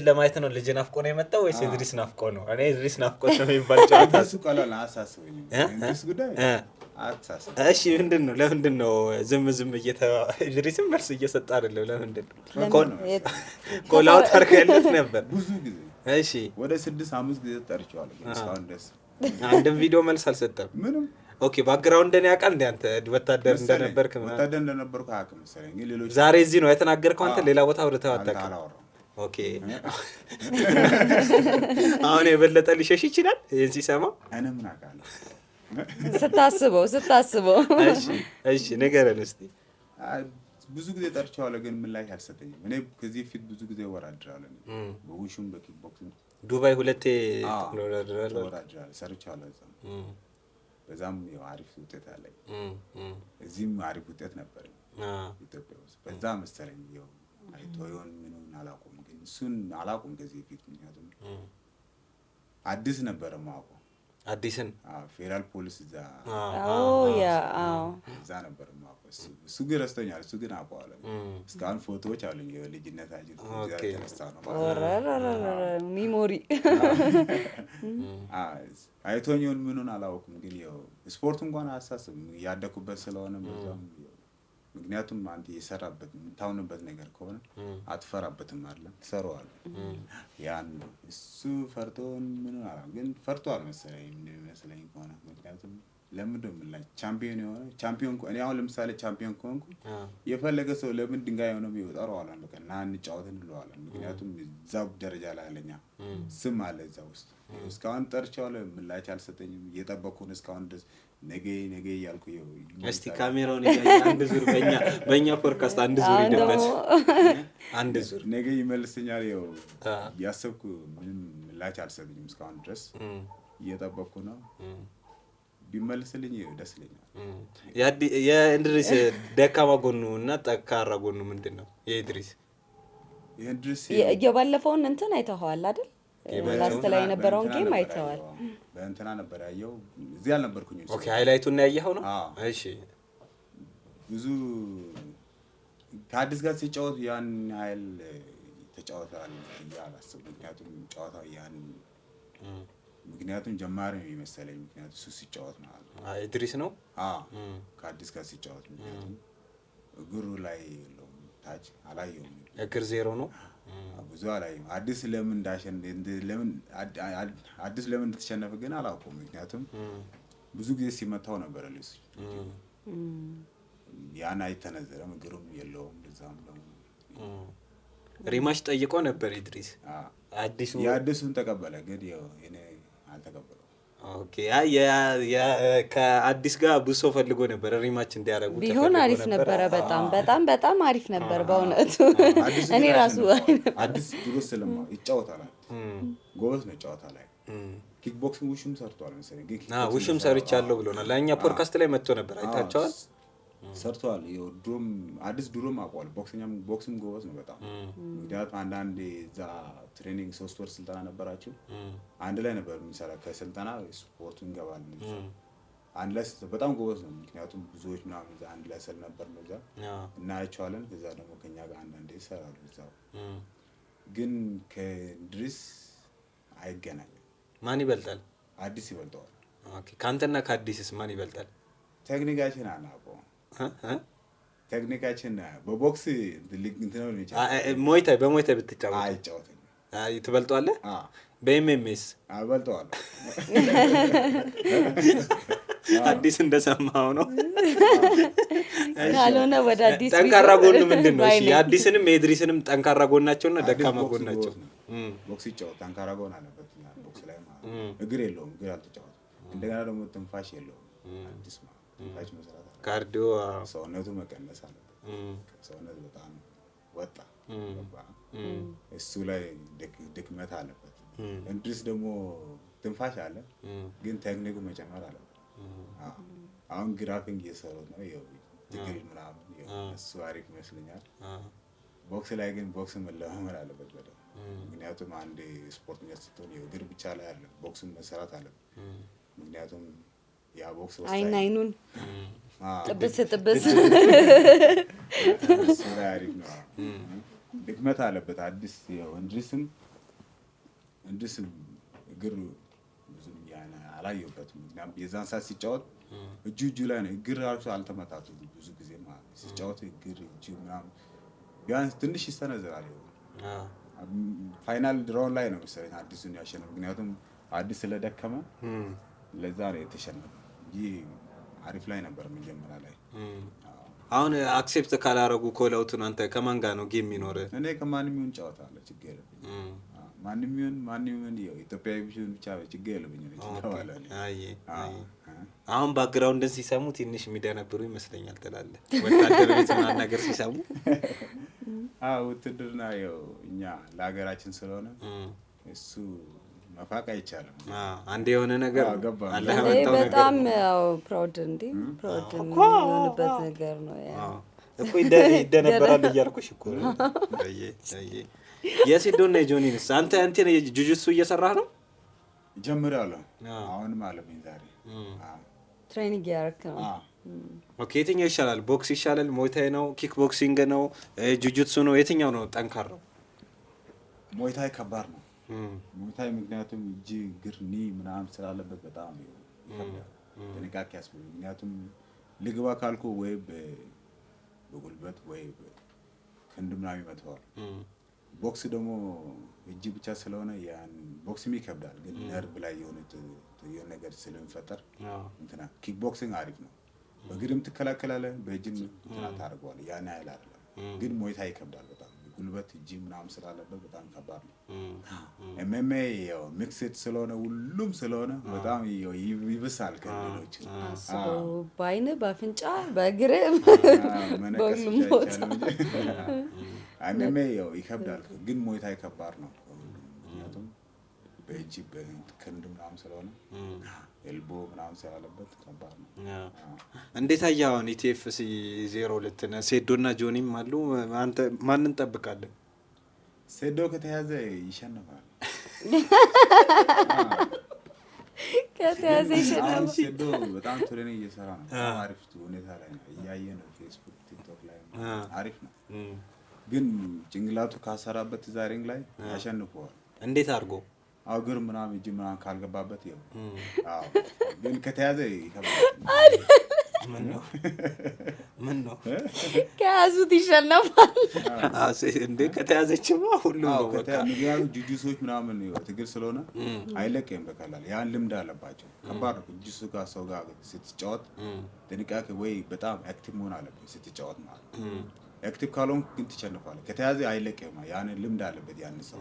ለማየት ነው። ልጅ ናፍቆ ነው የመጣው ወይስ እድሪስ ናፍቆ ነው? እኔ እድሪስ ናፍቆ ነው የሚባል ጨዋታ እሱ ቀላል አያሳስበኝም። እንግዲህ ጉዳይ አያሳስበኝም። እሺ ምንድን ነው? ለምንድን ነው ዝም እድሪስም መልስ እየሰጠ አይደለም? ለምንድን ነው ኮላው ታርከለት ነበር ብዙ ጊዜ? እሺ ወደ 6-5 ጊዜ ጠርቼዋለሁ፣ ግን እስካሁን ድረስ አንድም ቪዲዮ መልስ አልሰጠም። ምንም። ኦኬ ባክግራውንድ እንደኔ ያውቃል እንዴ? አንተ ወታደር እንደነበርክ አያውቅም መሰለኝ። ግን ሌሎች ዛሬ እዚህ ነው የተናገርከው አንተ? ሌላ ቦታ ወደ ተዋጠቀ? ኦኬ አሁን የበለጠ ሊሸሽ ይችላል ይሄን ሲሰማ። እኔ ምን አውቃለሁ? ስታስበው እሺ ንገረን እስቲ። ብዙ ጊዜ ጠርቼዋለሁ፣ ግን ምላሽ አልሰጠኝም። እኔ ከዚህ ፊት ብዙ ጊዜ ወራድራለሁ፣ በውሹም በኪክ ቦክሲንግ ዱባይ 2 ወራድራለሁ፣ ሰርቻለሁ። በዛም ያው አሪፍ ውጤት አለኝ። እዚህም አሪፍ ውጤት ነበር ኢትዮጵያ ውስጥ። በዛ መሰለኝ ያው አይቶ ይሆን ምኑን አላውቅም፣ ግን እሱን አላውቅም ከዚህ ፊት። ምክንያቱም አዲስ ነበር የማውቀው። አዲስን ፌዴራል ፖሊስ እዛ ነበር የማውቀው። እሱ ግን ረስቶኛል። እሱ ግን አውቀዋለሁ። እስካሁን ፎቶዎች አሉኝ የልጅነታችን ተነሳ ነው ሚሞሪ። አይቶኝ ይሆን ምኑን አላውቅም፣ ግን ያው ስፖርቱ እንኳን አያሳስብም ያደኩበት ስለሆነ በዛም። ምክንያቱም አንተ የሰራበት የምታውንበት ነገር ከሆነ አትፈራበትም አይደል? ትሰራዋለህ። ያን እሱ ፈርቶን ምኑን አላውቅም፣ ግን ፈርቷል መሰለኝ ከሆነ። ምክንያቱም ለምንድን ነው የምላቸው ቻምፒዮን የሆነ ቻምፒዮን እኔ አሁን ለምሳሌ ቻምፒዮን ከሆንኩ የፈለገ ሰው ለምን ድንጋይ ሆነ ይወጣረዋል በቃ እና እንጫወት እንለዋለን። ምክንያቱም እዛው ደረጃ ላይ አለኛ ስም አለ እዛ ውስጥ እስካሁን ጠርቼዋለሁ ምላሽ አልሰጠኝም። እየጠበቅኩ ነው እስካሁን ድረስ ነገ እያልኩ እስቲ ካሜራውን አንድ ዙር በእኛ ፖድካስት አንድ ዙር ይደበት አንድ ዙር ነገ ይመልሰኛል። ያሰብኩ ምንም ምላሽ አልሰጠኝም እስካሁን ድረስ እየጠበቅኩ ነው። ቢመልስልኝ ደስ ይለኛል። የእንድሪስ ደካማ ጎኑ እና ጠንካራ ጎኑ ምንድን ነው? የእንድሪስ የባለፈውን እንትን አይተኸዋል አይደል? ላስት ላይ የነበረውን ጌም አይተኸዋል? በእንትና ነበር ያየው፣ እዚህ አልነበርኩኝም። ኦኬ ሃይላይቱን ያየኸው ነው? እሺ ብዙ ከአዲስ ጋር ሲጫወት ያን ኃይል ተጫወታል አላስብም። ምክንያቱም ጀማሪ ነው የመሰለኝ። ምክንያቱም እሱ ሲጫወት ማለት ነው ኢድሪስ ነው ከአዲስ ጋር ሲጫወት ምክንያቱም እግሩ ላይ የለውም ታች አላየውም። እግር ዜሮ ነው ብዙ አላየውም። አዲስ ለምን እንደተሸነፈ ግን አላውቀውም። ምክንያቱም ብዙ ጊዜ ሲመታው ነበር ልጅ ያን አይተነዘረም እግሩም የለውም። እዛም ደግሞ ሪማሽ ጠይቆ ነበር ኢድሪስ የአዲሱን ተቀበለ ግን እኔ አልተቀበለው። ኦኬ ከአዲስ ጋር ብዙ ሰው ፈልጎ ነበር ሪማች እንዲያደርጉ ቢሆን አሪፍ ነበረ። በጣም አሪፍ ነበር በእውነቱ። እኔ ራሱ አዲስ ድሮ ስለማ ይጫወታል ጎበዝ ነው ይጫወታል። ኪክ ቦክሲንግ ውሽም ሰርቷል መሰለኝ። ውሽም ሰርቻለሁ ብሎናል። ለኛ ፖድካስት ላይ መጥቶ ነበር አይታቸዋል። ሰርቷል። ድሮም አዲስ ድሮም አውቀዋል። ቦክሲንግ ጎበዝ ነው በጣም። ምክንያቱም አንዳንድ እዛ ትሬኒንግ 3 ወር ስልጠና ነበራቸው። አንድ ላይ ነበር የሚሰራ ከስልጠና ስፖርቱ እንገባለን አንድ ላይ በጣም ጎበዝ ነው። ምክንያቱም ብዙዎች ምናምን እዛ አንድ ላይ ስል ነበር ነው እዛ እናያቸዋለን። ከዛ ደግሞ ከኛ ጋር አንዳንዴ ይሰራሉ እዛው። ግን ከድሪስ አይገናኝም። ማን ይበልጣል? አዲስ ይበልጠዋል። ኦኬ ካንተና ከአዲስስ ማን ይበልጣል? ቴክኒካችን አናውቀውም። ቴክኒካችን በቦክስ እንትነው ነው ይቻላል። በሞይታይ ብትጫወት አይጫወትም። ትበልጧለህ? በኤምኤምኤስ አበልጠዋለሁ። አዲስ እንደሰማው ነው። ካልሆነ ወደ አዲስ ጠንካራ ጎኑ ምንድን ነው? እሺ የአዲስንም የኢድሪስንም ጠንካራ ጎናቸውና ደካማ ጎናቸው። ቦክስ ይጫወት ጠንካራ ጎን አለበት ቦክስ ላይ ማለት እግር የለውም። እግር አልተጫወትም። እንደገና ደግሞ ትንፋሽ የለውም። አዲስ ማለት ትንፋሽ መስራት አለ። ካርዲዮ ሰውነቱ መቀነስ አለበት። ሰውነቱ በጣም ወጣ እሱ ላይ ድክመት አለበት። እንድሪስ ደግሞ ትንፋሽ አለ ግን ቴክኒኩ መጨመር አለበት። አሁን ግራፊንግ እየሰሩ ነው ትግል ምናምን እሱ አሪፍ ይመስለኛል። ቦክስ ላይ ግን ቦክስ መለማመድ አለበት በደምብ። ምክንያቱም አንድ ስፖርተኛ ስትሆን የእግር ብቻ ላይ አለ ቦክስን መሰራት አለበት። ምክንያቱም ያ ቦክስ አይኑን ጥብስ እሱ ላይ አሪፍ ነው። ድክመት አለበት አዲስ እንድሪስም እግር ብዙም አላየሁበትም። ምክንያቱም የዛን ሰዓት ሲጫወት እጁ ላይ ነው። እግር ራሱ አልተመታቱም ብዙ ጊዜ ማለት ሲጫወት እግር እጁ ምናምን ቢያንስ ትንሽ ይስተነዘራል። ፋይናል ድሮውን ላይ ነው መሰለኝ አዲሱን ያሸነፈው። ምክንያቱም አዲስ ስለደከመ ለዛ ነው የተሸነፈው እንጂ አሪፍ ላይ ነበር መጀመሪያ ላይ። አሁን አክሴፕት ካላረጉ ኮላውቱን አንተ ከማን ጋር ነው ጌም የሚኖርህ? እኔ ከማንም ይሁን ጫወታለሁ ችግር የለብኝም። ማንም ይሁን ኢትዮጵያዊ ቢሆን ብቻ ችግር የለብኝም። አሁን ባክግራውንድን ሲሰሙ ትንሽ የሚደነብሩ ይመስለኛል ትላለህ? ወታደር ቤት ምናምን ነገር ሲሰሙ ውትድርና እኛ ለሀገራችን ስለሆነ እሱ መፋቅ አይቻልም። አንድ የሆነ ነገር በጣም ፕራውድ የሆነበት ነገር ነው እኮ ይደነበራል እያልኩሽ እኮ ነው። የሲዶና የጆኒንስ አንተ ጁጁትሱ እየሰራህ ነው? ጀምሬያለሁ። አሁንም አለብኝ ዛሬ ትሬኒንግ ያደረክ ነው። ኦኬ የትኛው ይሻላል? ቦክስ ይሻላል? ሞይታይ ነው? ኪክ ቦክሲንግ ነው? ጁጁትሱ ነው? የትኛው ነው ጠንካራው? ሞይታይ ከባድ ነው። ሞይታይ ምክንያቱም እጅ እግር ኒ ምናምን ስላለበት በጣም ጥንቃቄ ያስፈልጋል። ምክንያቱም ልግባ ካልኩ ወይ በጉልበት ወይ ክንድ ምናምን ይመታዋል። ቦክስ ደግሞ እጅ ብቻ ስለሆነ ያን ቦክስም ይከብዳል፣ ግን ነርቭ ላይ የሆነ ነገር ስለሚፈጠር እንትና ኪክ ቦክሲንግ አሪፍ ነው። በእግርም ትከላከላለህ፣ በእጅም እንትና ታደርገዋለህ። ያን ያህል አይደለም፣ ግን ሞይታ ይከብዳል በጣም ጉልበት እጅ ምናምን ስላለበት በጣም ከባድ ነው። ኤምኤምኤ ያው ሚክስድ ስለሆነ ሁሉም ስለሆነ በጣም ይብሳል ከሌሎች። በአይን በአፍንጫ በእግር በሁሉም ቦታ ኤምኤምኤ ያው ይከብዳል፣ ግን ሞይታ ከባድ ነው። ምክንያቱም በእጅ በክንድ ምናምን ስለሆነ ኤልቦ ምናምን ስላለበት ከባድ ነው። እንዴት አየህ አሁን ኢቲኤፍሲ 02 ሴዶና ጆኒም አሉ። አንተ ማንን እንጠብቃለን? ሴዶ ከተያዘ ይሸነፋል። ከተያዘ ይሸነፋል። ሴዶ በጣም ትሬኒንግ እየሰራ ነው። አሪፍ ሁኔታ ላይ ነው፣ እያየ ነው። ፌስቡክ ቲክቶክ ላይ አሪፍ ነው፣ ግን ጭንቅላቱ ካሰራበት ዛሬንግ ላይ ያሸንፈዋል። እንዴት አድርጎ እግር ምናምን እጅ ምናምን ካልገባበት ይኸው። ግን ከተያዘ ይከብዳል። ምን ነው ከያዙት ይሸነፋል እንዴ? ከተያዘችማ ሁሉም ነው በቃ። ምክንያቱም ጁጁሶች ምናምን ትግል ስለሆነ አይለቅም በቀላል። ያን ልምድ አለባቸው። ከባድ ነው ጁጁሱ ጋር ሰው ጋር ስትጫወት ጥንቃቄ፣ ወይ በጣም አክቲቭ መሆን አለበት ስትጫወት ማለት ነው። አክቲቭ ካልሆንክ ግን ትሸንፋለህ። ከተያዘ አይለቅም። ያን ልምድ አለበት ያን ሰው።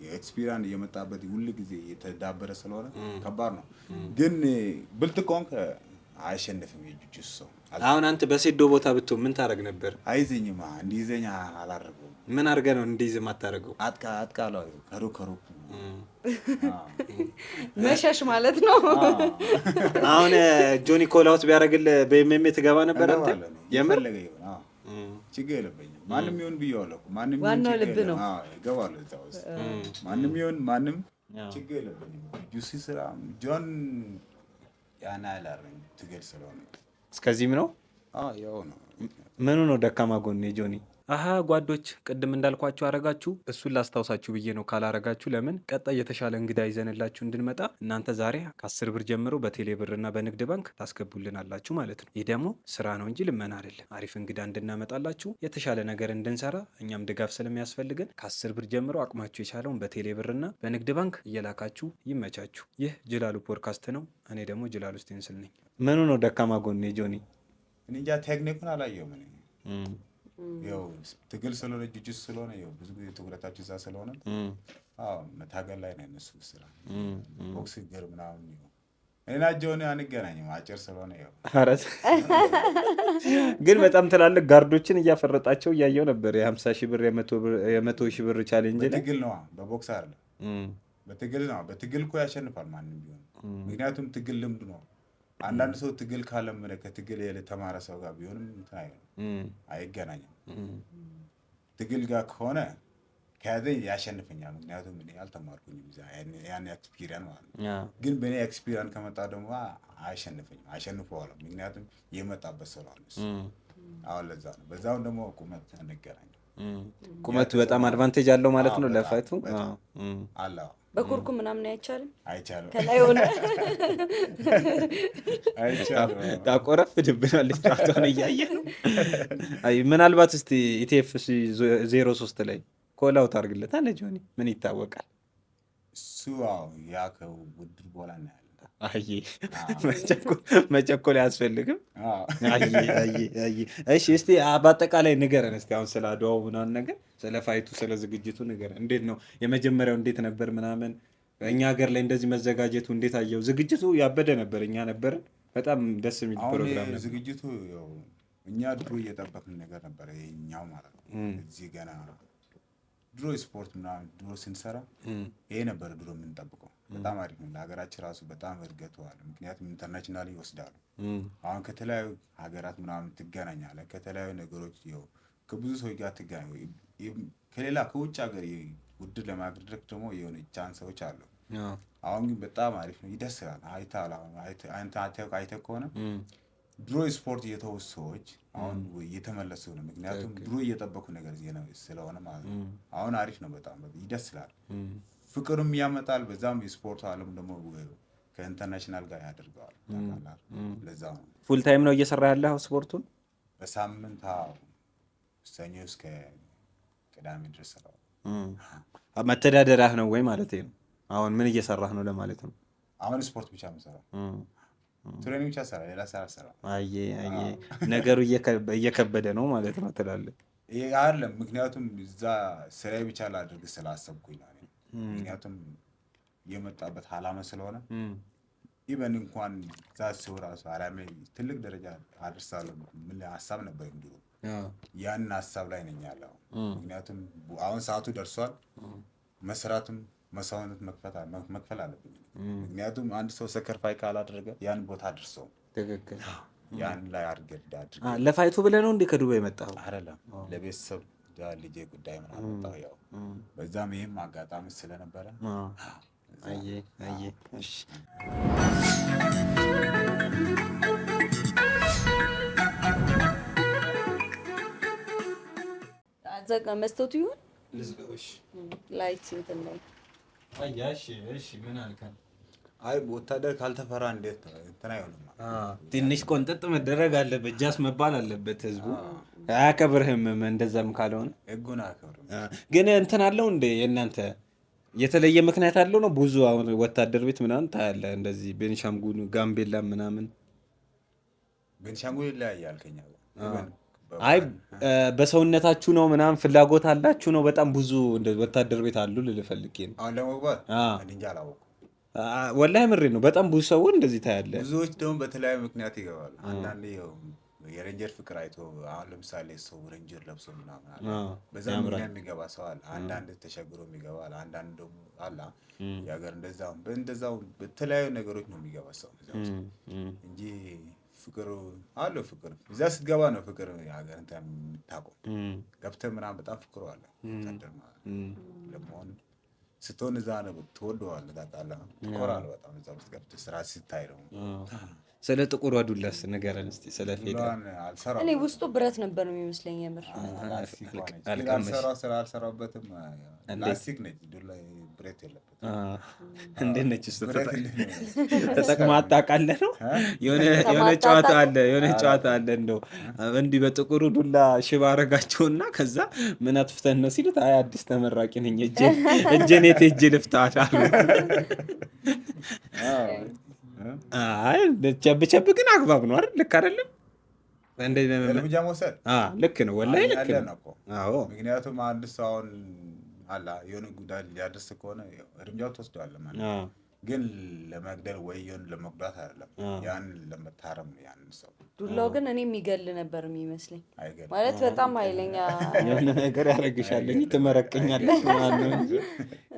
የኤክስፒሪየንስ እየመጣበት ሁሉ ጊዜ የተዳበረ ስለሆነ ከባድ ነው። ግን ብልጥ ከሆንክ አይሸንፍም የጁጁስ ሰው። አሁን አንተ በሴዶ ቦታ ብትሆን ምን ታደርግ ነበር? አይዘኝማ እንዲይዘኝ አላደርገውም። ምን አድርገህ ነው እንዲይዝ የማታደርገው? አጥቃለሁ ከሩቅ መሸሽ ማለት ነው። አሁን ጆኒ ኮላውት ቢያደርግልህ በኤምኤምኤ ትገባ ነበር አንተ? የምር ችግር የለብኝም። ማንም ይሁን ብዬዋለሁ። ማንም ዋናው ልብ ነው። እገባለሁ እዛ ውስጥ። ማንም ይሁን ማንም ችግር የለብኝም። ጁሲ ስራ ጆን ያን አይላረኝ ትግል ስለሆነ እስከዚህም ነው። ያው ነው። ምኑ ነው ደካማ ጎን የጆኒ? ጓዶች ቅድም እንዳልኳችሁ አረጋችሁ። እሱን ላስታውሳችሁ ብዬ ነው። ካላረጋችሁ ለምን ቀጣይ የተሻለ እንግዳ ይዘንላችሁ እንድንመጣ እናንተ ዛሬ ከ10 ብር ጀምሮ በቴሌ ብርና በንግድ ባንክ ታስገቡልናላችሁ ማለት ነው። ይህ ደግሞ ስራ ነው እንጂ ልመና አይደለም። አሪፍ እንግዳ እንድናመጣላችሁ የተሻለ ነገር እንድንሰራ እኛም ድጋፍ ስለሚያስፈልገን ከ10 ብር ጀምሮ አቅማችሁ የቻለውን በቴሌ ብርና በንግድ ባንክ እየላካችሁ ይመቻችሁ። ይህ ጅላሉ ፖድካስት ነው። እኔ ደግሞ ጅላሉ ስቴንስል ነኝ። ምኑ ነው ደካማ ጎን የጆኒ? እኔ እንጃ ቴክኒኩን አላየሁም። ያው ትግል ስለሆነ ጁጁስ ስለሆነ ያው ብዙ ጊዜ ትኩረታችሁ እዛ ስለሆነ መታገል ላይ ነው እነሱ ስራ። ቦክስ ገር ምናምን ነው። እኔና ጆኒ አንገናኝም፣ አጭር ስለሆነ ያው። ግን በጣም ትላልቅ ጋርዶችን እያፈረጣቸው እያየው ነበር። የ50,000 ብር የ100,000 ብር ቻሌንጅ ላይ በትግል ነው፣ በቦክስ አይደለም። በትግል ነው። በትግል እኮ ያሸንፋል ማንም ቢሆን፣ ምክንያቱም ትግል ልምድ ነው። አንዳንድ ሰው ትግል ካለመደ ከትግል የተማረ ሰው ጋር ቢሆንም አይገናኝም። ትግል ጋር ከሆነ ከያዘኝ ያሸንፈኛል፣ ምክንያቱም እኔ አልተማርኩኝም ያን ኤክስፒሪየንስ ማለት ነው። ግን በእኔ ኤክስፒሪየንስ ከመጣ ደግሞ አይሸንፈኝም፣ አሸንፈዋለሁ፣ ምክንያቱም የመጣበት ሰው ነው እሱ። አሁን ለዛ ነው። በዛውን ደግሞ ቁመት እንገናኝ። ቁመቱ በጣም አድቫንቴጅ አለው ማለት ነው ለፋይቱ አለ። በኩርኩም ምናምን አይቻልም። ከላይ ሆነ ታቆረፍ ድብናለች ጫቷን እያየ ነው። ምናልባት እስቲ ኢቲኤፍሲ 03 ላይ ኮላውት አድርግለት አለ ጆኒ። ምን ይታወቃል እሱ ያ ከውድድር በኋላ እናያለን። መቸኮል አያስፈልግም። እሺ እስቲ በአጠቃላይ ንገረን እስቲ አሁን ስለ አድዋው ምናምን ነገር፣ ስለ ፋይቱ፣ ስለ ዝግጅቱ ንገረን። እንዴት ነው የመጀመሪያው? እንዴት ነበር ምናምን? እኛ ሀገር ላይ እንደዚህ መዘጋጀቱ እንዴት አየው? ዝግጅቱ ያበደ ነበር። እኛ ነበርን። በጣም ደስ የሚል ፕሮግራም ነበር ዝግጅቱ። እኛ ድሮ እየጠበቅን ነገር ነበር ይኸኛው ማለት ነው። እዚህ ገና ድሮ ስፖርት ምናምን ድሮ ስንሰራ ይሄ ነበር ድሮ የምንጠብቀው። በጣም አሪፍ ነው ለሀገራችን ራሱ በጣም እድገተዋል። ምክንያቱም ኢንተርናሽናል ይወስዳሉ። አሁን ከተለያዩ ሀገራት ምናምን ትገናኛለህ። ከተለያዩ ነገሮች ከብዙ ሰዎች ጋር ትገናኝ። ከሌላ ከውጭ ሀገር ውድድር ለማድረግ ደግሞ የሆነ ቻንሶች አሉ። አሁን ግን በጣም አሪፍ ነው፣ ይደስላል። አይተህ ከሆነ ድሮ ስፖርት እየተው ሰዎች አሁን እየተመለሱ ነው። ምክንያቱም ድሮ እየጠበቁ ነገር ስለሆነ ማለት ነው። አሁን አሪፍ ነው፣ በጣም ይደስላል፣ ፍቅርም ያመጣል። በዛም የስፖርቱ ዓለም ደግሞ ከኢንተርናሽናል ጋር ያደርገዋል። ለዛ ነው ፉል ታይም ነው እየሰራ ያለው ስፖርቱን። በሳምንት ሰኞ እስከ ቅዳሜ ድረስ መተዳደሪያህ ነው ወይ ማለት ነው? አሁን ምን እየሰራህ ነው ለማለት ነው? አሁን ስፖርት ብቻ የምሰራው ትሬኒንግ ብቻ ሰራ፣ ሌላ ስራ አልሰራም። አየ ነገሩ እየከበደ ነው ማለት ነው ትላለህ? ይሄ አይደለም፣ ምክንያቱም እዛ ስራዬ ብቻ ላድርግ ስላሰብኩኝ ነው። ምክንያቱም የመጣበት አላማ ስለሆነ ኢቨን እንኳን እዛ ሰው ራሱ አላማ ትልቅ ደረጃ አድርሳለሁ ምን ሀሳብ ነበር እንዲሁ ያንን ሀሳብ ላይ ነኝ ያለው። ምክንያቱም አሁን ሰዓቱ ደርሷል፣ መስራትም መስዋዕትነት መክፈል አለብኝ። ምክንያቱም አንድ ሰው ሰከርፋይ ካላደረገ ያን ቦታ አድርሰው ትክክል ያን ላይ አድርገህ ለፋይቱ ብለህ ነው እንዴ ከዱባይ የመጣኸው? አይደለም፣ ለቤተሰብ ልጄ ጉዳይ ምናምን መጣሁ። ያው በዛም ይሄም አጋጣሚ ስለነበረ አየ እሺ አዘጋ መስጠቱ ይሁን ልዝጋውሽ ላይት እንትን ነው። አያሽ እሺ ምን አልከን? አይ ወታደር ካልተፈራ እንዴት እንትን አይሆንም። ትንሽ ቆንጠጥ መደረግ አለበት፣ ጃስ መባል አለበት። ህዝቡ አያከብርህም። እንደዛም ካልሆነ ህጉን አያከብርም። ግን እንትን አለው እንደ የእናንተ የተለየ ምክንያት አለው ነው? ብዙ አሁን ወታደር ቤት ምናምን ታያለህ፣ እንደዚህ ቤንሻንጉል፣ ጋምቤላ ምናምን። ቤንሻንጉል ይለያያል ከኛ ጋር። አይ በሰውነታችሁ ነው ምናምን ፍላጎት አላችሁ ነው? በጣም ብዙ ወታደር ቤት አሉ ልልህ ፈልጌ ነው። አሁን ለመግባት እንጃ አላወኩም። ወላሂ ምሬ ነው። በጣም ብዙ ሰው እንደዚህ ታያለህ። ብዙዎች ደግሞ በተለያዩ ምክንያት ይገባሉ። አንዳንዴ የሬንጀር ፍቅር አይቶ አሁን ለምሳሌ ሰው ሬንጀር ለብሶ ምናምን አለ፣ በዛ ምክንያት የሚገባ ሰው አለ። አንዳንድ ተሸግሮ የሚገባ አለ። አንዳንድ ደግሞ አለ የሀገር እንደዛው በተለያዩ ነገሮች ነው የሚገባ ሰው እንጂ ፍቅሩ አለው። ፍቅር እዛ ስትገባ ነው ፍቅር የሀገር እንትን የምታውቀው። ገብተህ ምናምን በጣም ፍቅሩ አለ። ወታደር ማለት ለመሆን ስትሆን እዛ ነው ትወደዋለህ፣ ታውቃለህ፣ ትኮራለህ በጣም እዛ ውስጥ ገብተህ ስራ ስታይ ነው። ስለ ጥቁር ዱላስ ንገረን እስኪ። ስለ ፌዴራል እኔ ውስጡ ብረት ነበር የሚመስለኝ። የምር አልሰራበትም። ላስቲክ ነች ዱላ፣ ብረት የለበትም። እንዴት ነች እሱ? ተጠቅመህ ታውቃለህ ነው? የሆነ ጨዋታ አለ እንደው እንዲህ በጥቁሩ ዱላ ሽባ አረጋቸውና ከዛ ምን አጥፍተን ነው ሲሉት አይ አዲስ ተመራቂ ነኝ እጄን የት ሄጄ ልፍታል አሉ። አይ ቸብ ግን አግባብ ነው አይደል? ልክ አይደለም? እርምጃ መውሰድ ልክ ነው፣ ወላሂ ልክ ነው። አዎ ምክንያቱም አንድ ሰው አሁን አላ የሆነ ጉዳይ ሊያደርስ ከሆነ እርምጃው ትወስደዋለህ ማለት ነው። ግን ለመግደል ወይ የሆነ ለመጉዳት አይደለም፣ ያን ለመታረም ነው። ያን ሰው ዱላው ግን እኔ የሚገል ነበር የሚመስለኝ። ማለት በጣም ኃይለኛ የሆነ ነገር ያደርግሻለኝ፣ ትመረቀኛለሽ ማለት ነው።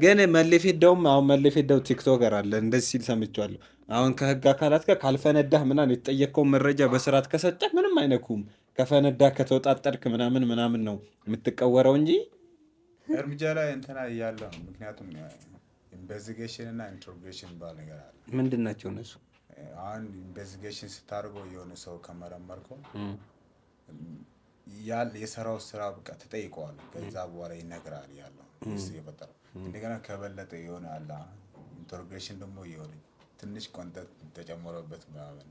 ግን መለፌዳው ቲክቶከር አለ እንደዚህ ሲል ሰምቼዋለሁ። አሁን ከህግ አካላት ጋር ካልፈነዳህ ምናምን የተጠየቀውን መረጃ በስርዓት ከሰጠህ ምንም አይነኩም። ከፈነዳህ ከተወጣጠርክ ምናምን ነው የምትቀወረው እንጂ እርምጃ ላይ እንትና እያለ ነው። ምክንያቱም ኢንቨስቲጌሽን እና ኢንትሮጌሽን ባል ነገር አለ። ምንድን ናቸው እነሱ? አሁን ኢንቨስቲጌሽን ስታደርገው የሆነ ሰው ከመረመርከው የሰራው ስራ በቃ ትጠይቀዋለህ። ከዛ በኋላ ይነግራል ያለው የፈጠረው። እንደገና ከበለጠ የሆነ አለ ኢንትሮጌሽን ደግሞ የሆነ ትንሽ ቆንጠጥ ተጨምሮበት ምናምን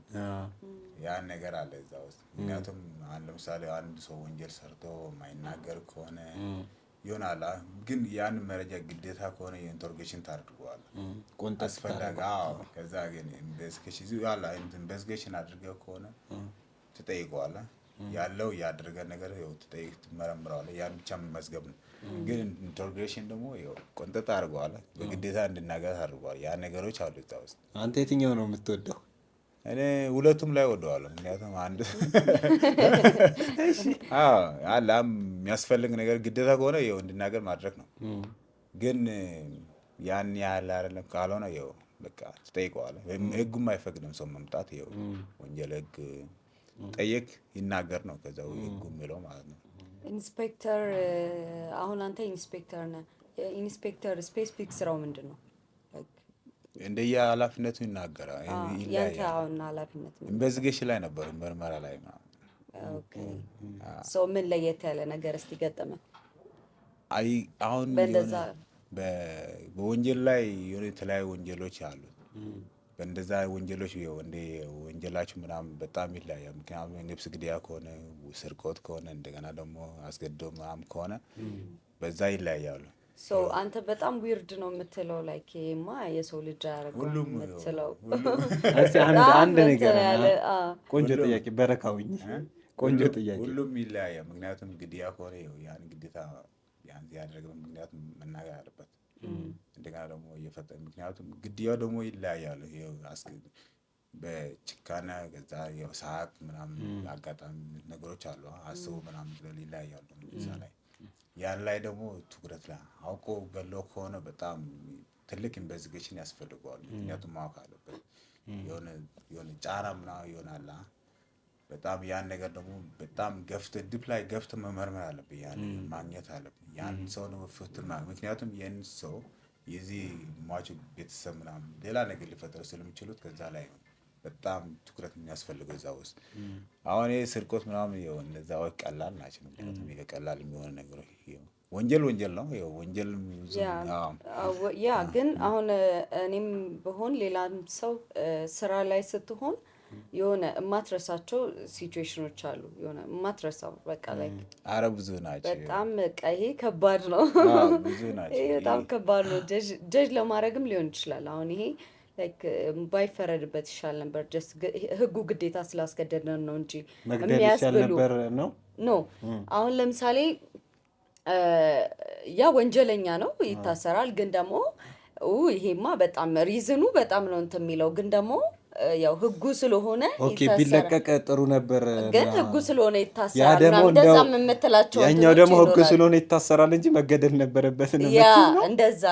ያን ነገር አለ እዛ ውስጥ። ምክንያቱም ለምሳሌ አንድ ሰው ወንጀል ሰርቶ የማይናገር ከሆነ ይሆናል። ግን ያን መረጃ ግዴታ ከሆነ የኢንተሮጌሽን ታድርገዋለህ አስፈላጊ። ከዛ ግን ኢንቨስቲጌሽን አድርገህ ከሆነ ትጠይቀዋለህ። ያለው ያደረገ ነገር ትመረምረዋለህ። ያን ብቻ መዝገብ ነው። ግን ኢንተሮጌሽን ደግሞ ቆንጠጥ አድርገዋለህ፣ በግዴታ እንድናገር አድርገዋለህ። ያ ነገሮች አሉ እዛ ውስጥ። አንተ የትኛው ነው የምትወደው? እኔ ሁለቱም ላይ ወደዋለሁ። ምክንያቱም አንድ የሚያስፈልግ ነገር ግዴታ ከሆነ እንድናገር ማድረግ ነው። ግን ያን ያህል አይደለም። ካልሆነ በቃ ትጠይቀዋለህ። ህጉም አይፈቅድም ሰው መምጣት። ወንጀል ህግ ጠየቅ ይናገር ነው ከዛ ህጉ የሚለው ማለት ነው። ኢንስፔክተር አሁን አንተ ኢንስፔክተር ነህ። ኢንስፔክተር ስፔሲፊክ ስራው ምንድን ነው? እንደየ ኃላፊነቱ ይናገራል። ያንተ አሁን ኃላፊነት ኢንቨስቲጌሽን ላይ ነበር፣ ምርመራ ላይ ማለት ነው። ኦኬ ሶ ምን ለየት ያለ ነገር እስቲ ገጠመ? አይ አሁን በወንጀል ላይ የሆነ የተለያዩ ወንጀሎች አሉ። በእንደዛ ወንጀሎች እንደ ወንጀላችሁ ምናምን በጣም ይለያያል። ምክንያቱም ነፍስ ግድያ ከሆነ፣ ስርቆት ከሆነ፣ እንደገና ደግሞ አስገድዶ ምናምን ከሆነ በዛ ይለያያሉ። ሶ አንተ በጣም ዊርድ ነው የምትለው ላይክ ይሄማ የሰው ልጅ አያደርገውም የምትለው እስቲ አንድ ነገር ቆንጆ ጥያቄ በረካውኝ ቆንጆ ጥያቄ ሁሉም ይለያያል። ምክንያቱም ግድያ ከሆነ ያን ግዴታ ያን ያደረገው ምክንያቱም መናገር አለበት። እንደገና ደግሞ ምክንያቱም ግድያው ደግሞ ይለያያል። በጭካና ገዛ ሳቅ ምናምን አጋጣሚ ነገሮች አሉ አስቡ ምናምን ብለው ይለያያሉ። እዛ ላይ ያን ላይ ደግሞ ትኩረት ላይ አውቆ ገሎ ከሆነ በጣም ትልቅ ኢንቨስቲጌሽን ያስፈልገዋል። ምክንያቱም ማወቅ አለበት የሆነ ጫና ምናምን ይሆናል። በጣም ያን ነገር ደግሞ በጣም ዲፕ ላይ ገፍተህ መመርመር አለብህ። ያን ማግኘት አለብህ። ያን ሰው ነው ፍትህ ምክንያቱም ያን ሰው የዚህ ሟቹ ቤተሰብ ምናምን ሌላ ነገር ሊፈጠር ስለሚችሉት ከዛ ላይ ነው በጣም ትኩረት የሚያስፈልገው እዛ ውስጥ። አሁን ስርቆት ምናምን እነዛ ቀላል ናቸው። ምክንያቱም ቀላል የሚሆን ነገር ወንጀል ነው። ወንጀል ያ ግን አሁን እኔም ብሆን ሌላም ሰው ስራ ላይ ስትሆን የሆነ የማትረሳቸው ሲቹዌሽኖች አሉ። የሆነ የማትረሳው በቃ ላይ ብዙ ናቸው። በጣም ይሄ ከባድ ነው። ብዙ ናቸው። ይሄ በጣም ከባድ ነው። ጀጅ ለማድረግም ሊሆን ይችላል። አሁን ይሄ ላይክ ባይፈረድበት ይሻል ነበር። ጀስት ህጉ ግዴታ ስላስገደደን ነው እንጂ የሚያስብሉ ኖ አሁን ለምሳሌ ያ ወንጀለኛ ነው ይታሰራል። ግን ደግሞ ይሄማ በጣም ሪዝኑ በጣም ነው እንትን የሚለው ግን ደግሞ ያው ህጉ ስለሆነ ቢለቀቅ ጥሩ ነበር። ግን ህጉ ስለሆነ ይታሰራል እና እንደዛም የምትላቸው ያኛው ደግሞ ህጉ ስለሆነ ይታሰራል እንጂ መገደል ነበረበት ነው። ያ እንደዛ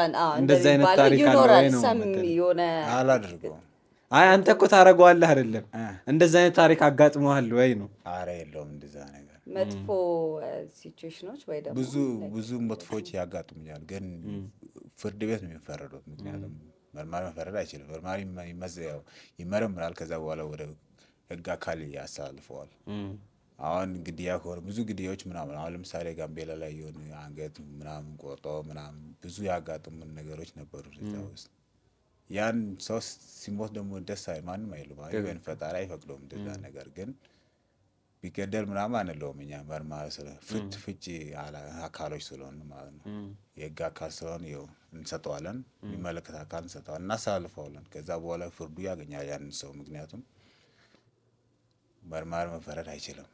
አይነት ታሪክ አለ ነው የሆነ አላደርገውም። አንተ እኮ ታረጋዋለህ አይደለም። እንደዛ አይነት ታሪክ አጋጥመዋል ወይ ነው? የለውም እንደዛ ነገር መጥፎ ሲቹዌሽኖች ወይ ደግሞ ብዙ መጥፎች ያጋጥሙኛል። ግን ፍርድ ቤት ነው የሚፈረዱት። ምክንያቱም መርማሪ መፈረድ አይችልም። መርማሪ ይመረምራል። ከዛ በኋላ ወደ ህግ አካል ያሳልፈዋል። አሁን ግድያ ከሆነ ብዙ ግድያዎች ምናምን አሁን ለምሳሌ ጋምቤላ ላይ የሆነ አንገት ምናምን ቆርጦ ምናምን ብዙ ያጋጥሙን ነገሮች ነበሩ እዛ ውስጥ። ያን ሰው ሲሞት ደግሞ ደስ ማንም አይሉም። ይሄን ፈጣሪ አይፈቅደውም እንደዛ ነገር። ግን ቢገደል ምናምን አንለውም እኛ መርማሪ ፍቺ አካሎች ስለሆነ ማለት ነው። የህግ አካል ስለሆነ እንሰጠዋለን። የሚመለከት አካል እንሰጠዋለን፣ እናሳልፈዋለን። ከዛ በኋላ ፍርዱ ያገኛል ያንን ሰው። ምክንያቱም መርማሪ መፈረድ አይችልም።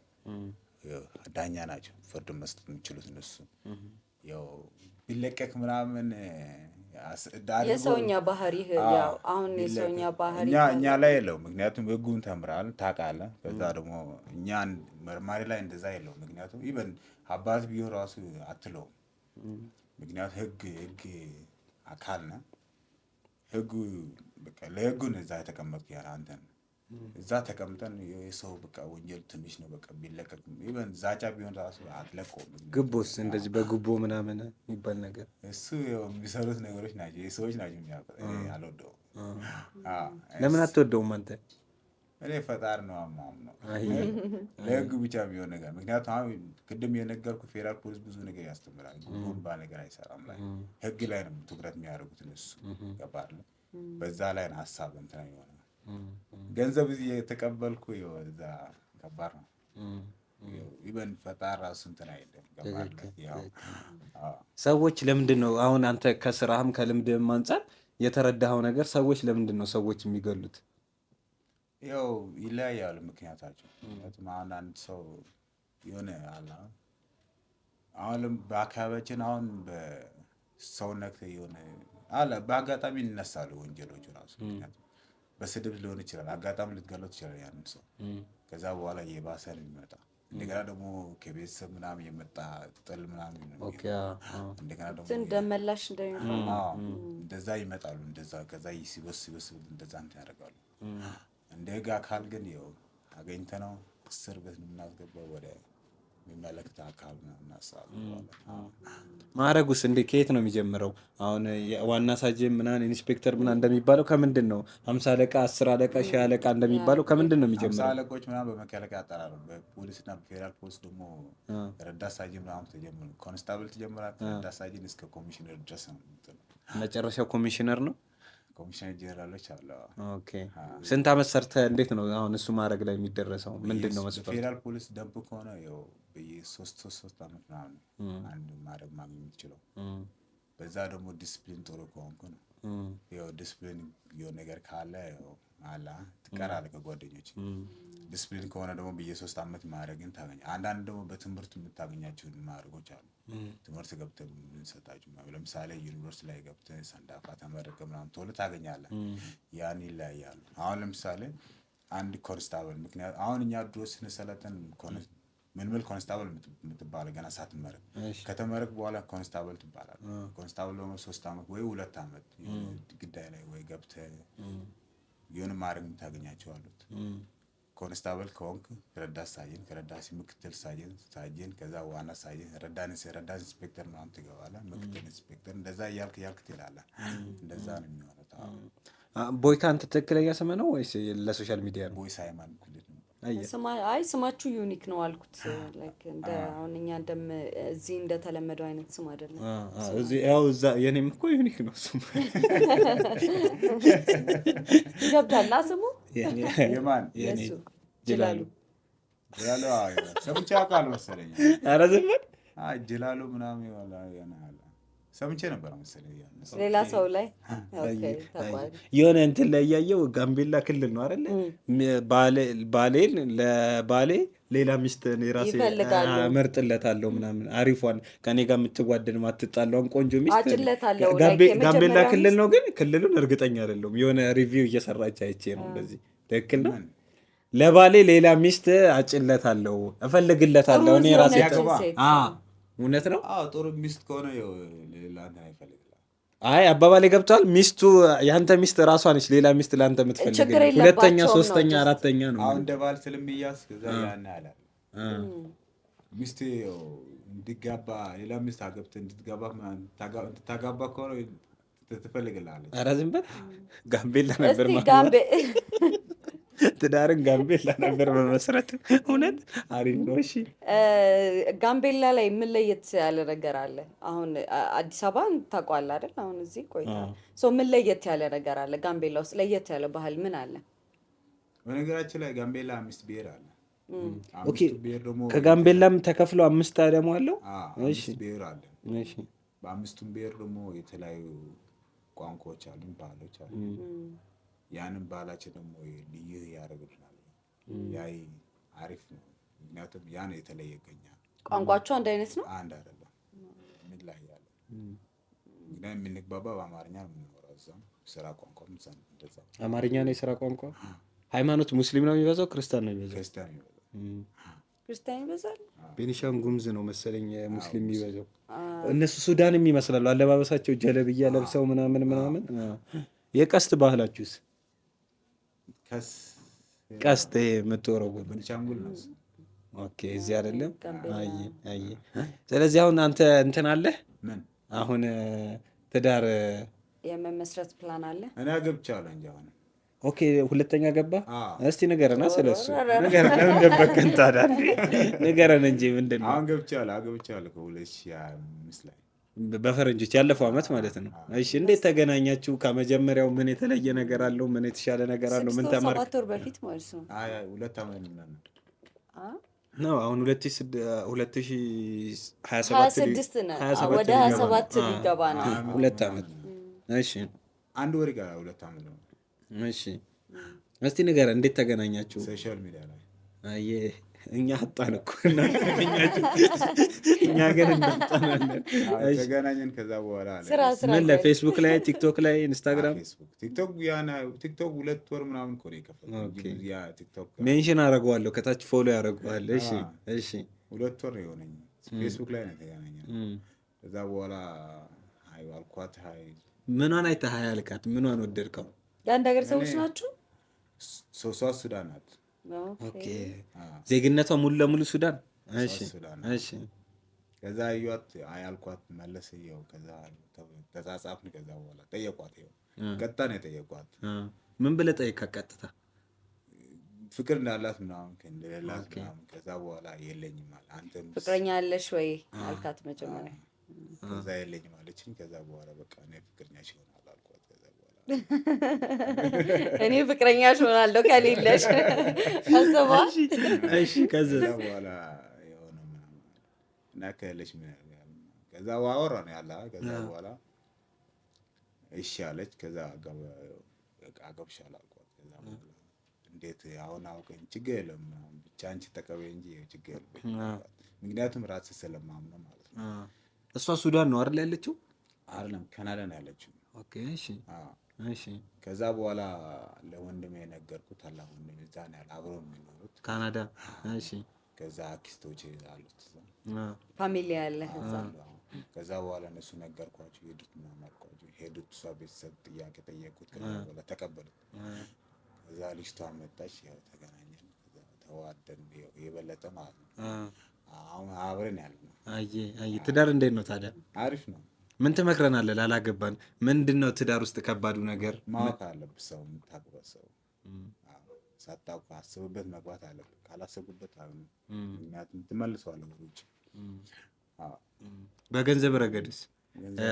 ዳኛ ናቸው ፍርድ መስጠት የሚችሉት እነሱ። ቢለቀቅ ምናምን የሰውኛ ባህሪ ያው አሁን የሰውኛ ባህሪ እኛ ላይ የለው። ምክንያቱም ህጉን ተምራል ታውቃለህ። ከዛ ደግሞ እኛን መርማሪ ላይ እንደዛ የለው። ምክንያቱም ኢቨን አባት ቢሆን ራሱ አትለውም። ምክንያቱም ህግ አካል ነህ። ህጉ በቃ ለህጉን እዛ የተቀመጥኩ ያለ አንተን እዛ ተቀምጠን የሰው በቃ ወንጀል ትንሽ ነው በቃ ቢለቀቅ ኢቨን ዛቻ ቢሆን ራሱ አትለቀውም። ግቦስ እንደዚህ በግቦ ምናምን የሚባል ነገር እሱ የሚሰሩት ነገሮች ናቸው። የሰዎች ናቸው የሚያውቁት። አልወደውም። ለምን አትወደውም አንተ? እኔ ፈጣሪ ነው የማምነው ለህግ ብቻ ቢሆን ነገር። ምክንያቱም አሁን ቅድም የነገርኩህ ፌዴራል ፖሊስ ብዙ ነገር ያስተምራል። ጉንባ ነገር አይሰራም። ላይ ህግ ላይ ነው ትኩረት የሚያደርጉት እነሱ። ገባህ? በዛ ላይ ነው ሀሳብ እንትን የሆነ ገንዘብ እዚህ የተቀበልኩ እዛ ከባድ ነው። ኢቨን ፈጣሪ ራሱ እንትን አይደለም። ገባህ? ሰዎች ለምንድን ነው አሁን አንተ ከስራህም ከልምድህም አንጻር የተረዳኸው ነገር ሰዎች ለምንድን ነው ሰዎች የሚገሉት? ይለያያሉ ምክንያታቸው። ምክንያቱም አሁን አንድ ሰው የሆነ አሁን በአካባቢያችን አሁን በሰውነት የሆነ በአጋጣሚ ይነሳሉ ወንጀሎቹ ራሱ። ምክንያቱም በስድብ ሊሆን ይችላል። አጋጣሚ ልትገለው ትችላል ያንን ሰው። ከዛ በኋላ የባሰ ነው የሚመጣ። እንደገና ደግሞ ከቤተሰብ ምናምን የመጣ ጥል ምናምን እንደገና ደግሞ እንደመላሽ እንደዛ ይመጣሉ። እንደዛ ከዛ ሲበስ እንደዛ እንትን ያደርጋሉ። እንደ ህግ አካል ግን አገኝተነው እስር ቤት የምናስገባው ወደ የሚመለከት አካል እናሳልፈዋለን። ማዕረጉስ ከየት ነው የሚጀምረው? አሁን ዋና ሳጅን ምናምን ኢንስፔክተር ምናምን እንደሚባለው ከምንድን ነው? 50 አለቃ 10 አለቃ 1000 አለቃ እንደሚባለው ከምንድን ነው የሚጀምረው? 50 አለቆች ምናምን በመከላከያ አጠራሩ። በፖሊስና በፌዴራል ፖሊስ ደግሞ ረዳት ሳጅን ምናምን ተጀምሮ ኮንስታብል ተጀምሯል። ረዳት ሳጅን እስከ ኮሚሽነር ድረስ ነው። መጨረሻው ኮሚሽነር ነው። ኮሚሽነር ጀነራሎች አለ። ኦኬ። ስንት አመት ሰርተህ እንዴት ነው አሁን እሱ ማድረግ ላይ የሚደረሰው? ምንድን ነው መስፈርቱ? ፌዴራል ፖሊስ ደንብ ከሆነ በየ3 አመት ምናምን አንድ ማድረግ ማግኘት የምትችለው። በዛ ደግሞ ዲስፕሊን ጥሩ ከሆንኩ ነው። ያው ዲስፕሊን የሆነ ነገር ካለ ያው አላ ትቀራለህ ከጓደኞች። ዲስፕሊን ከሆነ ደግሞ በየ3 አመት ማድረግን ታገኛለህ። አንዳንድ ደግሞ በትምህርት የምታገኛቸው ማድረጎች አሉ። ትምህርት ገብተህ የምንሰጣቸው ለምሳሌ ዩኒቨርሲቲ ላይ ገብተህ ሰንዳፋ ተመረቀህ ምናምን ቶሎ ታገኛለህ። ያን ይለያያሉ። አሁን ለምሳሌ አንድ ኮንስታብል ምክንያት አሁን እኛ ድሮ ስንሰለጥን ምልምል ኮንስታብል የምትባለው ገና ሳትመረቅ ከተመረቅ በኋላ ኮንስታብል ትባላለህ። ኮንስታብል ደግሞ 3 አመት ወይ 2 አመት ግዳይ ላይ ወይ ገብተህ የሆነ ማድረግ የምታገኛቸው አሉት። ኮንስታብል ከሆንክ ረዳት ሳጅን፣ ከረዳት ምክትል ሳጅን፣ ከዛ ዋና ሳጅን፣ ረዳት ኢንስፔክተር ምናምን ትገባለህ። ምክትል ኢንስፔክተር እንደዛ እያልክ ትሄዳለህ። እንደዛ ነው የሚሆነው። ቦይካ አንተ ትክክለኛ ስም ነው ወይስ ለሶሻል ሚዲያ ነው? ቦይስ ሃይማኖት ኩሊት ነው። አይ ስማችሁ ዩኒክ ነው አልኩት። ላይክ እንደ አሁን እኛ እዚህ እንደተለመደው አይነት ስም አይደለም። እዚህ ያው እዛ የኔም እኮ ዩኒክ ነው ስሙ። ይገብዳላ ስሙ የማን የሱ ጅላሉ ሰምቼ አውቃለሁ መሰለኝ። ኧረ ዝም በል ጅላሉ ምናምን ይሆናል ሰምቼ ነበር መሰለኝ። ሌላ ሰው ላይ የሆነ እንትን ላይ ያየው ጋምቤላ ክልል ነው አይደል? ለባሌ ሌላ ሚስት ራሴ እመርጥለታለሁ ምናምን አሪፏን ከኔ ጋር የምትጓደድ ማትጣላውን ቆንጆ ሚስት ጋምቤላ ክልል ነው፣ ግን ክልሉን እርግጠኛ አይደለሁም። የሆነ ሪቪው እየሰራች አይቼ ነው። እንደዚህ ትክክል ነው። ለባሌ ሌላ ሚስት አጭለታለሁ እፈልግለታለሁ እኔ ራሴ። እውነት ነው። ጥሩ ሚስት ከሆነ ሌላ እንትን አይፈልግም። አይ አባባሌ ገብቷል። ሚስቱ ያንተ ሚስት ራሷ ነች ሌላ ሚስት ላንተ የምትፈልግ፣ ሁለተኛ፣ ሶስተኛ፣ አራተኛ ነው። አሁን እንደ ባል ስለሚያዝ ከዛ ያን ያለ ሚስት እንዲጋባ ሌላ ሚስት አገብተህ እንድታጋባ ከሆነ ትፈልግልሃለች። ኧረ ዝም በል ጋምቤላ ነበር ትዳርን ጋምቤላ ነበር በመሰረት። እውነት አሪፍ ነው። እሺ ጋምቤላ ላይ ምን ለየት ያለ ነገር አለ? አሁን አዲስ አበባ ታውቀዋለህ አይደል? አሁን እዚህ ቆይታ ምን ለየት ያለ ነገር አለ? ጋምቤላ ውስጥ ለየት ያለ ባህል ምን አለ? በነገራችን ላይ ጋምቤላ 5 ብሔር አለ። ኦኬ ከጋምቤላም ተከፍሎ 5 ደግሞ አለው። እሺ ብሔር አለ። እሺ በ5ቱም ብሔር ደግሞ የተለያዩ ቋንቋዎች አሉ፣ ባህሎች አሉ። ያንን ባህላችን ደግሞ ልዩ ያደርግልናል። ያይ አሪፍ ነው። ምክንያቱም ያን የተለየ ይገኛል። ቋንቋቸው አንድ አይነት ነው? አንድ አይደለም። ምን ላይ ያለ ምክንያቱም የምንግባባ በአማርኛ ነው የምናወራው። እዛም ስራ ቋንቋ እንደዛ አማርኛ ነው የስራ ቋንቋ። ሃይማኖት ሙስሊም ነው የሚበዛው ክርስቲያን ነው የሚበዛው? ክርስቲያን ይበዛል። ቤኒሻንጉል ጉሙዝ ነው መሰለኝ ሙስሊም የሚበዛው። እነሱ ሱዳንም ይመስላሉ አለባበሳቸው፣ ጀለብያ ለብሰው ምናምን። የቀስት ባህላችሁስ? ቀስት የምትወረው ቤኒሻንጉል ነው። ኦኬ እዚህ አይደለም። አይ ስለዚህ አሁን አንተ እንትን አለ ምን አሁን ትዳር የመመስረት ፕላን አለ? እኔ አገብቻለሁ እንጂ አሁን። ኦኬ ሁለተኛ ገባ። እስቲ ንገረና ስለሱ ንገረን። ለምን ደበቀን ታዲያ? ንገረን እንጂ ምንድነው? አሁን አገብቻለሁ ከ2025 ላይ በፈረንጆች ያለፈው አመት ማለት ነው። እሺ እንዴት ተገናኛችሁ? ከመጀመሪያው ምን የተለየ ነገር አለው? ምን የተሻለ ነገር አለው? ምን ተማርክ? 7 ወር በፊት ማለት ነው። 2 አመት ምናምን ነው። አሁን 2026 ነው። ወደ 27 ሊገባ ነው። 2 አመት። እሺ 1 ወር ጋር 2 አመት ነው። እሺ እስቲ ንገረን እንዴት ተገናኛችሁ? ሶሻል ሚዲያ ላይ። አየ እኛ አጣን እኮ እኛ ግን እንጣናለን። ተገናኘን። ከዛ በኋላ ምን ለፌስቡክ ላይ፣ ቲክቶክ ላይ፣ ኢንስታግራም፣ ቲክቶክ 2 ወር ምናምን እኮ ነው የከፈተው። ያ ቲክቶክ ሜንሽን አደርገዋለሁ ከታች ፎሎ ያደርገዋል። እሺ 2 ወር ነው የሆነኝ። ፌስቡክ ላይ ነው የተገናኘን። ከዛ በኋላ አይ አልኳት። ምኗን አይተህ አልካት? ምኗን ወደድከው? የአንድ ሀገር ሰዎች ናችሁ? ሶሷ ሱዳን ናት። ኦኬ ዜግነቷ ሙሉ ለሙሉ ሱዳን። እሺ ከዛ አዩት አያልኳት መለስ ይኸው። ከዛ ተጻጻፍን። ከዛ በኋላ ጠየቋት። ይኸው ቀጥታ ነው የጠየቋት። ምን ብለህ ጠየቃት? ቀጥታ ፍቅር እንዳላት ምናምን እንደሌላት ምናምን። ከዛ በኋላ የለኝም አለ። አንተም ፍቅረኛ አለሽ ወይ አልካት መጀመሪያ። ከዛ የለኝም አለችኝ። ከዛ በኋላ በቃ እኔ ፍቅረኛሽ ይሆናል አልኳት። ከዛ በኋላ እኔ ፍቅረኛሽ ሆናለሁ ከሌለሽ አሰባ። እሺ ከዛ በኋላ የሆነ እና ከሌለሽ ከዛ አወራን ያለ ከዛ በኋላ እሺ አለች። ከዛ አገብሻለሁ አልኳት። ከዛ በኋላ እንዴት አሁን አውቀኝ ችግር የለም ብቻ አንቺ ተቀበይ እንጂ ችግር የለም። ምክንያቱም ራስህ ስለማምነው ማለት ነው። እሷ ሱዳን ነው አይደል ያለችው? አይደለም ካናዳ ነው ያለችው። ኦኬ እሺ እሺ። ከዛ በኋላ ለወንድሜ ነገርኩት። አላ ወንድሜ እዛ ነው ያለ አብረው የሚኖሩት ካናዳ። እሺ። ከዛ አክስቶቼ አሉት ፋሚሊ ያለ እዛ። ከዛ በኋላ እነሱ ነገርኳቸው። ሄዱት ምናምን አልኳቸው። ሄዱት እሷ ቤተሰብ ጥያቄ ጠየቁት። ከዛ በኋላ ተቀበሉት። ከዛ ልጅቷ መጣች። ያው ተገናኘን። ከዛ ተዋደን የበለጠ ማለት ነው። አሁን አብረን ያለ ነው። አይ ትዳር እንዴት ነው ታዲያ? አሪፍ ነው። ምን ትመክረናለህ ላላገባን? ምንድነው ትዳር ውስጥ ከባዱ ነገር? ማወቅ አለብህ። ሰው የምታውቀው ሰው ሳታውቅ አስብበት መግባት አለብህ። ካላሰብበት አይሆንም። ምክንያቱም ትመልሰዋለህ ወደ ውጭ። በገንዘብ ረገድስ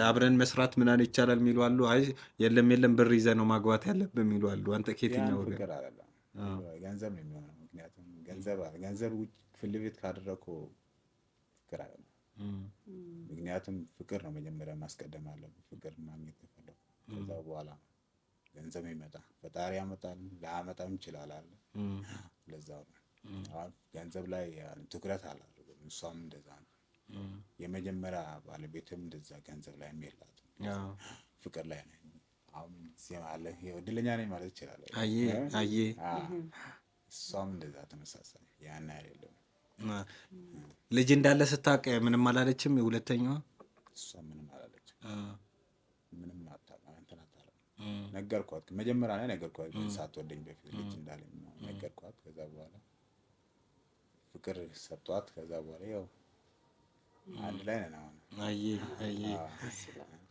አብረን መስራት ምናምን ይቻላል የሚሉ አሉ። አይ የለም ብር ይዘህ ነው ማግባት ያለብህ የሚሉ አሉ። አንተ ከየትኛው ወገን? ፍቅር አይደለም ገንዘብ ነው የሚሆነው። ምክንያቱም ገንዘብ ውጭ ፍል ቤት ካደረግከው ፍቅር አይደለም። ምክንያቱም ፍቅር ነው መጀመሪያ ማስቀደም አለብህ። ፍቅር ማግኘት ከፈለኩ ከዛ በኋላ ገንዘብ ይመጣ። ፈጣሪ ያመጣል ላያመጣም ይችላል አለ። ለዛው ነው አሁን ገንዘብ ላይ ትኩረት አላደረገም። እሷም እንደዛ ነው። የመጀመሪያ ባለቤትም እንደዛ ገንዘብ ላይ የሚላት ፍቅር ላይ ነው። አሁን ሲማለ እድለኛ ነኝ ማለት ይችላል። አየ እሷም እንደዛ ተመሳሳይ ያን አይደለም። ልጅ እንዳለ ስታውቅ ምንም አላለችም? የሁለተኛዋ እሷ ምንም አላለችም። ምንም ነገርኳት። መጀመሪያ ላይ ነገርኳት። ሳትወደኝ በፊት ልጅ እንዳለኝ ነገርኳት። ከዛ በኋላ ፍቅር ሰጧት። ከዛ በኋላ ያው አንድ ላይ ነን አሁን። አየ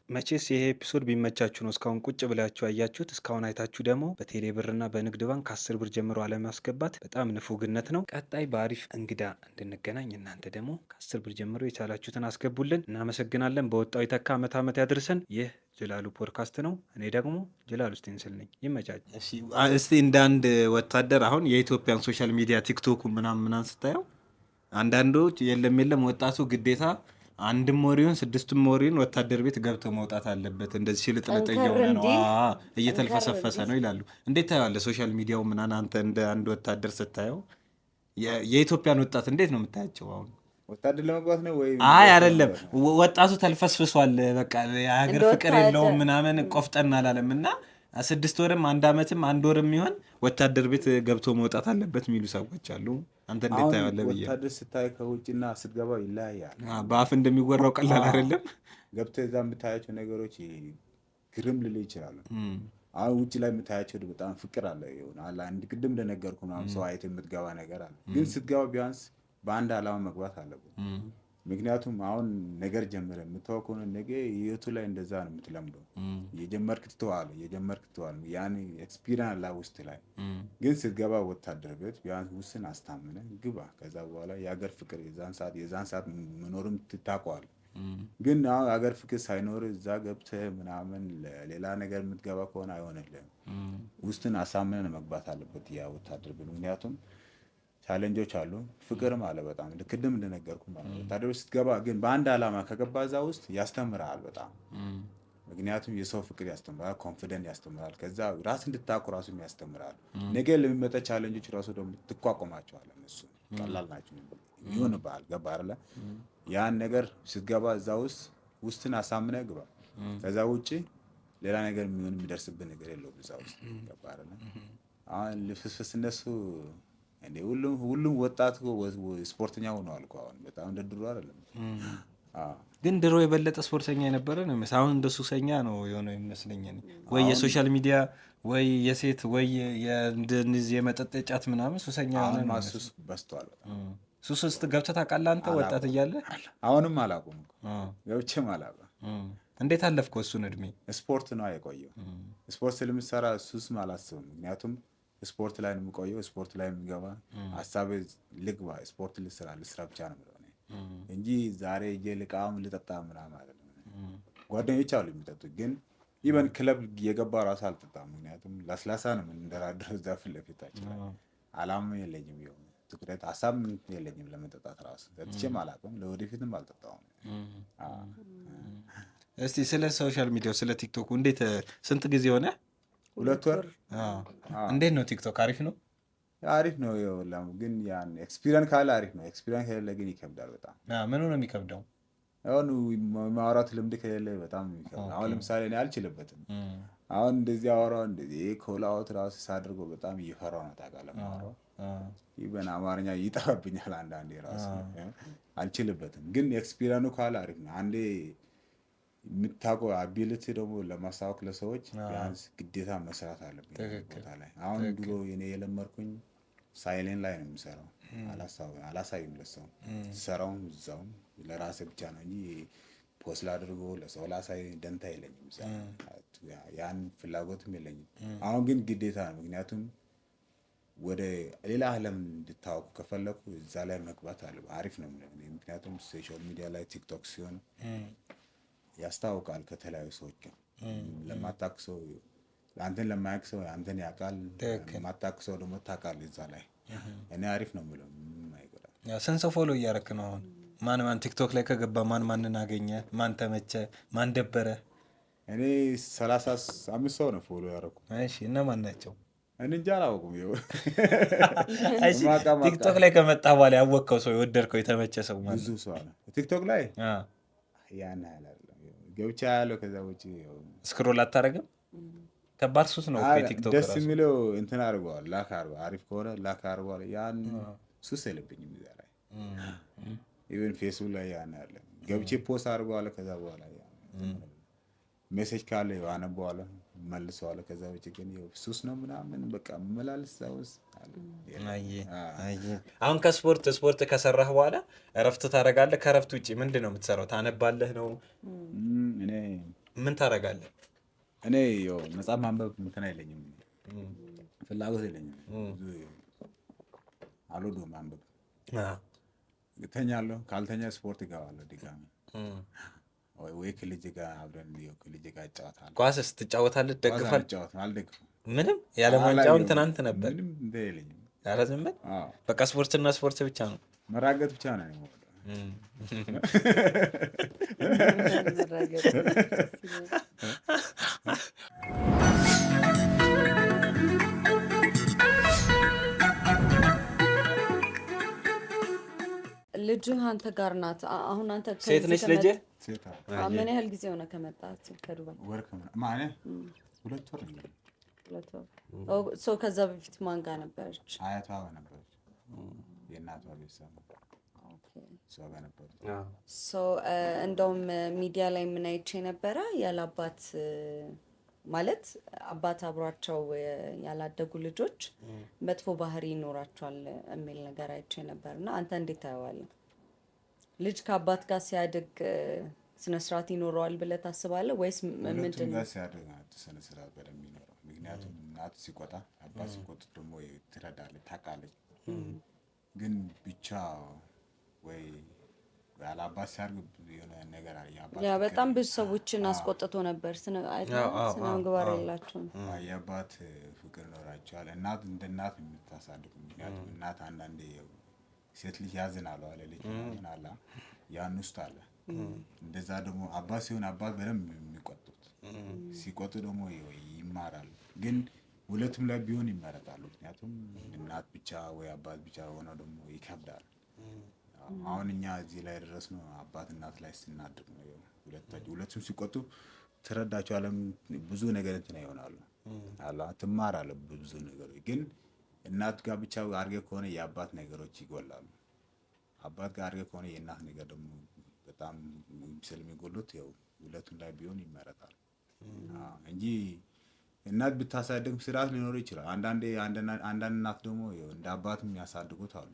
መቼስ ይሄ ኤፒሶድ ቢመቻችሁ ነው እስካሁን ቁጭ ብላችሁ ያያችሁት። እስካሁን አይታችሁ ደግሞ በቴሌ ብርና በንግድ ባንክ 10 ብር ጀምሮ አለማስገባት በጣም ንፉግነት ነው። ቀጣይ በአሪፍ እንግዳ እንድንገናኝ እናንተ ደግሞ ከ10 ብር ጀምሮ የቻላችሁትን አስገቡልን። እናመሰግናለን። በወጣው የተካ ዓመት ያድርሰን። ይህ ጅላሉ ፖድካስት ነው። እኔ ደግሞ ጅላሉ ስቴንስል ነኝ። ይመቻች። እስቲ እንደ አንድ ወታደር አሁን የኢትዮጵያን ሶሻል ሚዲያ ቲክቶክ ምናምን ስታየው አንዳንዶች የለም ወጣቱ ግዴታ አንድም ወሬውን 6ም ወሬውን ወታደር ቤት ገብተው መውጣት አለበት እንደዚህ ሽልጥልጥ እየሆነ ነው እየተልፈሰፈሰ ነው ይላሉ። እንዴት ታየዋለህ ሶሻል ሚዲያው ምናምን? አንተ እንደ አንድ ወታደር ስታየው የኢትዮጵያን ወጣት እንዴት ነው የምታያቸው? አሁን ወታደር ለመግባት ነው ወይ? አይ አይደለም፣ ወጣቱ ተልፈስፍሷል። በቃ የሀገር ፍቅር የለውም ምናምን ቆፍጠን አላለም እና 6 ወርም 1 ዓመትም 1 ወርም የሚሆን ወታደር ቤት ገብቶ መውጣት አለበት የሚሉ ሰዎች አሉ። አንተ እንዴት ታየዋለህ? ወታደር ስታይ ከውጭና ስትገባው ይለያያል። በአፍ እንደሚወራው ቀላል አይደለም። ገብተህ እዛ የምታያቸው ነገሮች ግርም ልልህ ይችላሉ። አሁን ውጭ ላይ የምታያቸው በጣም ፍቅር አለ ይሆናል። አንድ ቅድም እንደነገርኩህ ምናምን ሰው አይተህ የምትገባ ነገር አለ። ግን ስትገባ ቢያንስ በአንድ ዓላማ መግባት አለበት። ምክንያቱም አሁን ነገር ጀምረህ የምታወቅ ከሆነ ነገ ህይወቱ ላይ እንደዛ ነው የምትለምደው። የጀመርክ ትተዋለህ። ያን ኤክስፒሪየንስ አለ ውስጥ ላይ። ግን ስትገባ ወታደር ቤት ቢያንስ ውስን አስታምነህ ግባ። ከዛ በኋላ የሀገር ፍቅር የዛን ሰዓት መኖርም ትታውቀዋለህ። ግን አሁን ሀገር ፍቅር ሳይኖር እዛ ገብተህ ምናምን ሌላ ነገር የምትገባ ከሆነ አይሆንልህም። ውስጥን አሳምነህ መግባት አለበት ያ ወታደር ቤት። ምክንያቱም ቻሌንጆች አሉ። ፍቅርም አለ በጣም ቅድም እንደነገርኩ ማለት ነው። ወታደር ስትገባ ግን በአንድ ዓላማ ከገባ እዛ ውስጥ ያስተምራል በጣም። ምክንያቱም የሰው ፍቅር ያስተምራል፣ ኮንፊደንስ ያስተምራል። ከዛ ራስ እንድታውቁ ራሱ ያስተምራል። ነገ ለሚመጣ ቻሌንጆች ራሱ ደግሞ ትቋቋማቸዋለህ። እነሱ ቀላል ናቸው ይሆንብሃል። ገባ አይደለ? ያን ነገር ስትገባ እዛ ውስጥን አሳምነህ ግባ። ከዛ ውጭ ሌላ ነገር የሚደርስብህ ነገር የለውም እዛ ውስጥ። ገባ አይደለ? አሁን ልፍስፍስ እነሱ እንዴ ሁሉም ወጣት ስፖርተኛ ሆነዋል እኮ አሁን። በጣም እንደ ድሮ አይደለም። ግን ድሮ የበለጠ ስፖርተኛ የነበረ ነው። አሁን እንደ ሱሰኛ ነው የሆነው ይመስለኝ። ወይ የሶሻል ሚዲያ ወይ የሴት ወይ የእንደዚህ የመጠጥ ጫት ምናምን ሱሰኛ ሆነ ነው። ሱስ በዝቷል በጣም። ሱስ ውስጥ ገብተህ ታውቃለህ አንተ ወጣት እያለ? አሁንም አላውቅም እኮ ገብቼም አላውቅም። እንዴት አለፍከው እሱን እድሜ? ስፖርት ነው የቆየው። ስፖርት ስለምሰራ ሱስም አላስብም። ምክንያቱም ስፖርት ላይ ነው የምቆየው። ስፖርት ላይ የሚገባ ሀሳቤ ልግባ ስፖርት ልስራ ብቻ ነው የምለው እንጂ ዛሬ ልቃም ልጠጣ ምናምን አይደለም። ጓደኞች አሉ የሚጠጡ፣ ግን ኢቨን ክለብ የገባ ራሱ አልጠጣም። ምክንያቱም ላስላሳ ነው የምንደራደረው እዛ ፊት ለፊታችን ላይ። አላማ የለኝም። ትኩረት ሀሳብ የለኝም ለመጠጣት ራሱ ጠጥቼም አላውቅም፣ ለወደፊትም አልጠጣውም። እስቲ ስለ ሶሻል ሚዲያው ስለ ቲክቶክ እንዴት ስንት ጊዜ ሆነ? 2 ወር። እንዴት ነው ቲክቶክ? አሪፍ ነው? አሪፍ ነው ይኸውልህ፣ ግን ያን ኤክስፒሪየንስ ካለ አሪፍ ነው። ኤክስፒሪየንስ ከሌለ ግን ይከብዳል በጣም። ምኑ ነው የሚከብደው? አሁን ማውራት ልምድ ከሌለ በጣም ይከብዳል። አሁን ለምሳሌ እኔ አልችልበትም። አሁን እንደዚህ አወራው እንደዚህ ኮላውት ራሱ ሳድርገው በጣም እየፈራው ነው ታውቃለህ። ማወራው ይበና አማርኛ ይጠፋብኛል አንዳንዴ ራሱ አልችልበትም። ግን ኤክስፒሪየንሱ ካለ አሪፍ ነው። አንዴ የምታውቀው አቢሊቲ ደግሞ ለማሳወቅ ለሰዎች ቢያንስ ግዴታ መስራት አለብኝ ቦታ ላይ። አሁን ድሮ እኔ የለመድኩኝ ሳይሌንት ላይ ነው የምሰራው። አላሳይም ለሰው ሰራውን እዛው ለራሴ ብቻ ነው እንጂ ፖስት ላድርጎ ለሰው ላሳይ ደንታ የለኝም። ያን ፍላጎትም የለኝም። አሁን ግን ግዴታ ነው። ምክንያቱም ወደ ሌላ ዓለም እንድታወቁ ከፈለኩ እዛ ላይ መግባት አለ። አሪፍ ነው። ምክንያቱም ሶሻል ሚዲያ ላይ ቲክቶክ ሲሆን ያስታውቃል ከተለያዩ ሰዎች ጋር። ለማታውቅ ሰው አንተን ለማያውቅ ሰው አንተን ያውቃል፣ ለማታውቅ ሰው ደግሞ ታውቃለህ እዛ ላይ። እኔ አሪፍ ነው የምለው ምንም አይጎዳም። ስንት ሰው ፎሎ እያደረክ ነው አሁን? ማን ቲክቶክ ላይ ከገባ ማንን አገኘ? ማን ተመቸ? ማን ደበረ? እኔ 35 ሰው ነው ፎሎ ያደረኩ። እሺ እና ማን ናቸው? እኔ እንጃ አላወቁም። እሺ ቲክቶክ ላይ ከመጣ በኋላ ያወቅከው ሰው የወደድከው የተመቸ ሰው ማለት? ብዙ ሰው አለ ቲክቶክ ላይ። ያን ያህል ገብቻ ያለው ከዛ ውጪ ስክሮል አታረግም? ከባድ ሱስ ነው እኮ ቲክቶክ ራሱ። ደስ የሚለው እንትን አድርገዋል፣ ላክ አድርገዋል። አሪፍ ከሆነ ላክ አድርገዋል። ያን ሱስ የለብኝም እዛ ላይ። ኢቨን ፌስቡክ ላይ ያን ያለ ገብቼ ፖስት አድርገዋል። ከዛ በኋላ ሜሴጅ ካለ አነበዋለሁ፣ መልሰዋለሁ። ከዛ ውጪ ግን ሱስ ነው ምናምን በቃ መላልስ ውስጥ አለ። አሁን ከስፖርት ከሰራህ በኋላ እረፍት ታደርጋለህ። ከእረፍት ውጪ ምንድን ነው የምትሰራው? ታነባለህ ነው? እኔ ምን ታደርጋለህ? እኔ መጽሐፍ ማንበብ እንትን አይለኝም፣ ፍላጎት የለኝም። አልወድም ማንበብ። እተኛለሁ፣ ካልተኛ ስፖርት እገባለሁ ድጋሚ ወይ ከልጅ ጋር አብረን ከልጅ ጋር እጫወታለሁ። ኳስስ ትጫወታለህ? ደግፋለህ? አልደግፍም። ምንም ያለ ዋንጫውን ትናንት ነበር። ምንም እንትን የለኝም። ኧረ ዝም በል በቃ ስፖርትና ስፖርት ብቻ ነው። መራገጥ ብቻ ነው የምወደው። ልጅህ አንተ ጋር ናት አሁን? አንተ ሴት ነች ልጅህ? ሴት። ምን ያህል ጊዜ ሆነ ከመጣት ከዱባይ? ወር ማለት 2 ወር ነው። 2 ወር። ሰው ከዛ በፊት ማን ጋር ነበረች? አያቷ ጋር ነበረች። የእናቷ ቤተሰብ ሰው ጋር ነበረች። እንደውም ሚዲያ ላይ ምን አይቼ ነበረ ያለ አባት ማለት አባት አብሯቸው ያላደጉ ልጆች መጥፎ ባህሪ ይኖራቸዋል የሚል ነገር አይቼ ነበር። እና አንተ እንዴት ታየዋለህ? ልጅ ከአባት ጋር ሲያድግ ስነ ስርዓት ይኖረዋል ብለህ ታስባለህ ወይስ ምንድን ነው? ሲያድግ ስነ ስርዓት በደንብ ይኖረው። ምክንያቱም እናት ሲቆጣ አባት ሲቆጥ ደግሞ ትረዳለች፣ ታውቃለች። ግን ብቻ ወይ ያለ አባት ሲያድግ የሆነ ነገር አለ። ያ በጣም ብዙ ሰዎችን አስቆጥቶ ነበር። ስነ ምግባር የላቸውም። የአባት ፍቅር ኖራቸዋል። እናት እንደ እናት የምታሳድግ። ምክንያቱም እናት አንዳንዴ ሴት ልጅ ያዝናል አለ ልጅ ምን አለ ያን ውስጥ አለ። እንደዛ ደግሞ አባት ሲሆን አባት በደንብ የሚቆጡት ሲቆጡ ደግሞ ይማራሉ። ግን ሁለቱም ላይ ቢሆን ይመረጣሉ። ምክንያቱም እናት ብቻ ወይ አባት ብቻ ሆነው ደግሞ ይከብዳል። አሁን እኛ እዚህ ላይ ደረስነው አባት እናት ላይ ስናድግ ነው። ሁለቱም ሲቆጡ ትረዳቸዋለህ። ብዙ ነገር እንትን ይሆናሉ አላ ትማራለህ ብዙ ነገሮች። ግን እናት ጋር ብቻ አድርገህ ከሆነ የአባት ነገሮች ይጎላሉ። አባት ጋር አድርገህ ከሆነ የእናት ነገር ደግሞ በጣም ስለሚጎሉት ሁለቱም ላይ ቢሆን ይመረጣል እንጂ እናት ብታሳድግ ስርዓት ሊኖር ይችላል። አንዳንድ እናት ደግሞ እንደ አባት የሚያሳድጉት አሉ።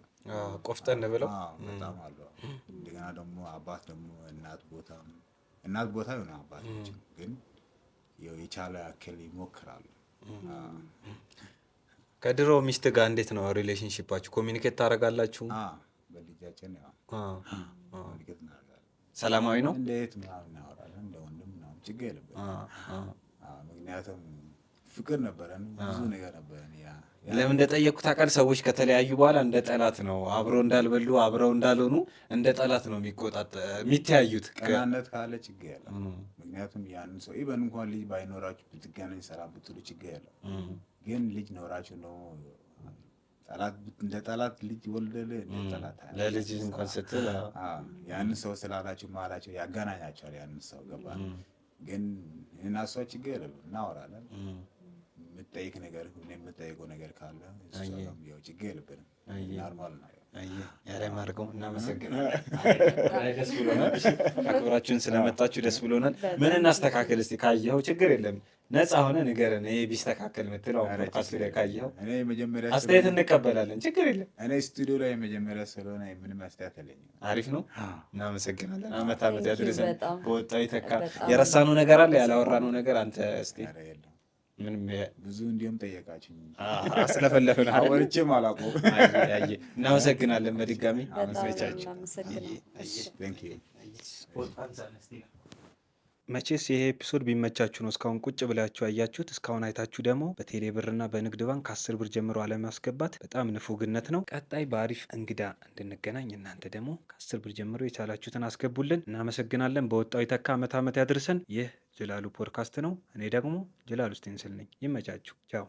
ቆፍጠን ብለው በጣም አሉ። እንደገና ደግሞ አባት ደግሞ እናት ቦታ የሆነ አባቶች ግን የቻለ ያክል ይሞክራሉ። ከድሮ ሚስት ጋር እንዴት ነው ሪሌሽንሺፓችሁ? ኮሚኒኬት ታደርጋላችሁ? በልጃችን ኮሚኒኬት እናደርጋለን። ሰላማዊ ነው? እንዴት ምናምን እናወራለን። እንደ ወንድም ምናምን ችግር የለብንም። ምክንያቱም ፍቅር ነበረን፣ ብዙ ነገር ነበረን። ለምን እንደጠየቁ ታውቃለህ? ሰዎች ከተለያዩ በኋላ እንደ ጠላት ነው አብረው እንዳልበሉ አብረው እንዳልሆኑ እንደ ጠላት ነው የሚተያዩት። ቀናነት ካለ ችግር የለም። ምክንያቱም ያንን ሰው ኢቨን እንኳን ልጅ ባይኖራችሁ ብትገናኝ ሰላም ብትሉ ችግር የለም። ግን ልጅ ኖራችሁ ነው እንደ ጠላት ልጅ ወልደል እንደ ጠላት ለልጅ እንኳን ስትል ያንን ሰው ስላላችሁ መሀላቸው ያገናኛቸዋል። ያንን ሰው ገባ። ግን እና ሰው ችግር የለም እናወራለን። የምጠይቅ ነገር የምጠይቀው ነገር ካለ ያው ችግር የለብንም። ኖርማል ነው። ያለ ማርገው እናመሰግናለን። ደስ ብሎናል። አክብራችሁን ስለመጣችሁ ደስ ብሎናል። ምን እናስተካክል እስቲ? ካየኸው ችግር የለም ነፃ ሆነ ንገረን። ይሄ ቢስተካከል የምትለው ፖድካስት ላይ ካየኸው አስተያየት እንቀበላለን። ችግር የለም። እኔ ስቱዲዮ ላይ የመጀመሪያ ስለሆነ ምንም አስተያየት የለኝም። አሪፍ ነው። እናመሰግናለን። አመት ያድርሰን። በወጣው ይተካ። የረሳነው ነገር አለ? ያላወራነው ነገር አንተ እስቲ? ምንም ብዙ እንዲሁም ጠየቃችኝ ስለፈለፍን አወርቼም አላውቀውም። እናመሰግናለን በድጋሚ አመሰቻችሁ። መቼስ ይሄ ኤፒሶድ ቢመቻችሁ ነው እስካሁን ቁጭ ብላችሁ ያያችሁት። እስካሁን አይታችሁ ደግሞ በቴሌ ብርና በንግድ ባንክ 10 ብር ጀምሮ አለማስገባት በጣም ንፉግነት ነው። ቀጣይ በአሪፍ እንግዳ እንድንገናኝ እናንተ ደግሞ ከ10 ብር ጀምሮ የቻላችሁትን አስገቡልን። እናመሰግናለን። በወጣው ይተካ። አመት ያድርሰን። ይህ ጅላሉ ፖድካስት ነው። እኔ ደግሞ ጅላሉ ስቴንስል ነኝ። ይመቻችሁ። ቻው